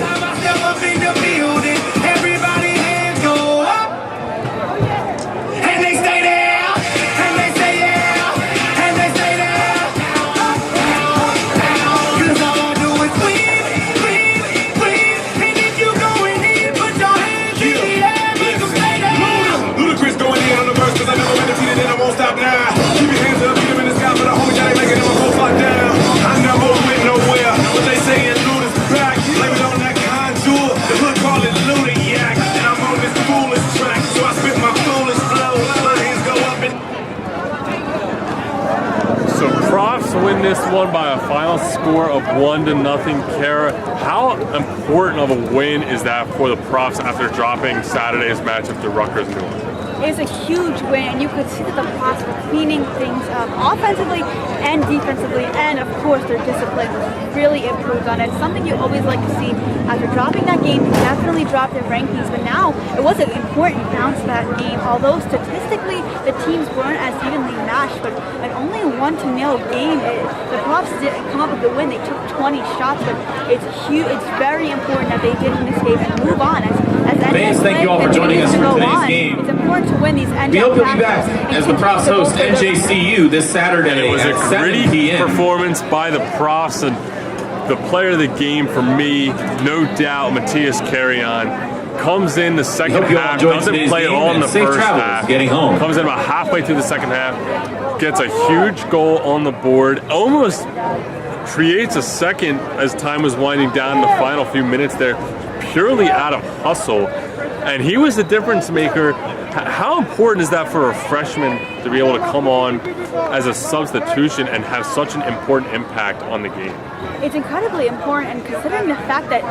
Win this one by a final score of 1-0. Kara, how important of a win is that for the Profs after dropping Saturday's matchup to Rutgers Newark? It's a huge win, and you could see that the Profs were cleaning things up offensively and defensively, and of course their discipline was really improved on it. Something you always like to see. After dropping that game, they definitely dropped their rankings, but now it was an important bounce back game. Although statistically the teams weren't as evenly matched, but an only 1-0 game. The Profs didn't come up with the win. They took 20 shots, but it's huge. It's very important that they did in this game and move on as Fans, thank you all for joining us for today's game. It's important to win these end We hope you'll be matches back and as the Profs continue to host bolster their NJCU this Saturday It was a at 7 gritty p.m. performance by the Profs, and the player of the game for me, no doubt, Matthias Carrion. Comes in the second hope you all half, enjoyed doesn't today's play at game all in and the safe first travels half. getting home. Comes in about halfway through the second half, gets a huge goal on the board, almost creates a second as time was winding down in the final few minutes there, purely out of hustle. And he was the difference maker. How important is that for a freshman to be able to come on as a substitution and have such an important impact on the game? It's incredibly important, and considering the fact that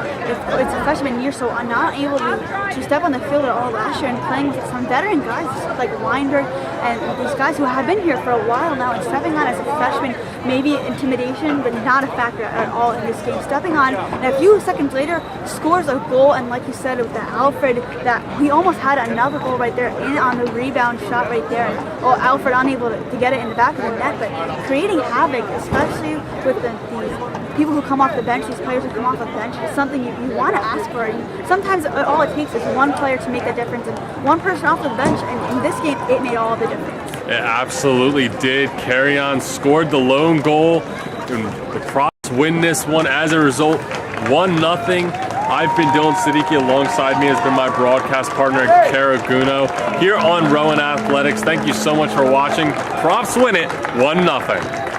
it's a freshman year, so I'm not able to step on the field at all last year and playing with some veteran guys like Weinberg and these guys who have been here for a while now, and stepping on as a freshman, maybe intimidation, but not a factor at all in this game. Stepping on, and a few seconds later, scores a goal, and like you said with that Alfred, that we almost had another goal right there in on the rebound shot right there. And, Alfred unable to get it in the back of the net, but creating havoc, especially with these people who come off the bench, these players who come off the bench, is something you want to ask for. And sometimes all it takes is one player to make a difference, and one person off the bench, and in this game, it made all the difference. It absolutely did. Carrion scored the lone goal, and the Profs win this one as a result, 1-0. I've been Dylan Siddiqui. Alongside me has been my broadcast partner, Kara Guno, here on Rowan Athletics. Thank you so much for watching. Profs win it, 1-0.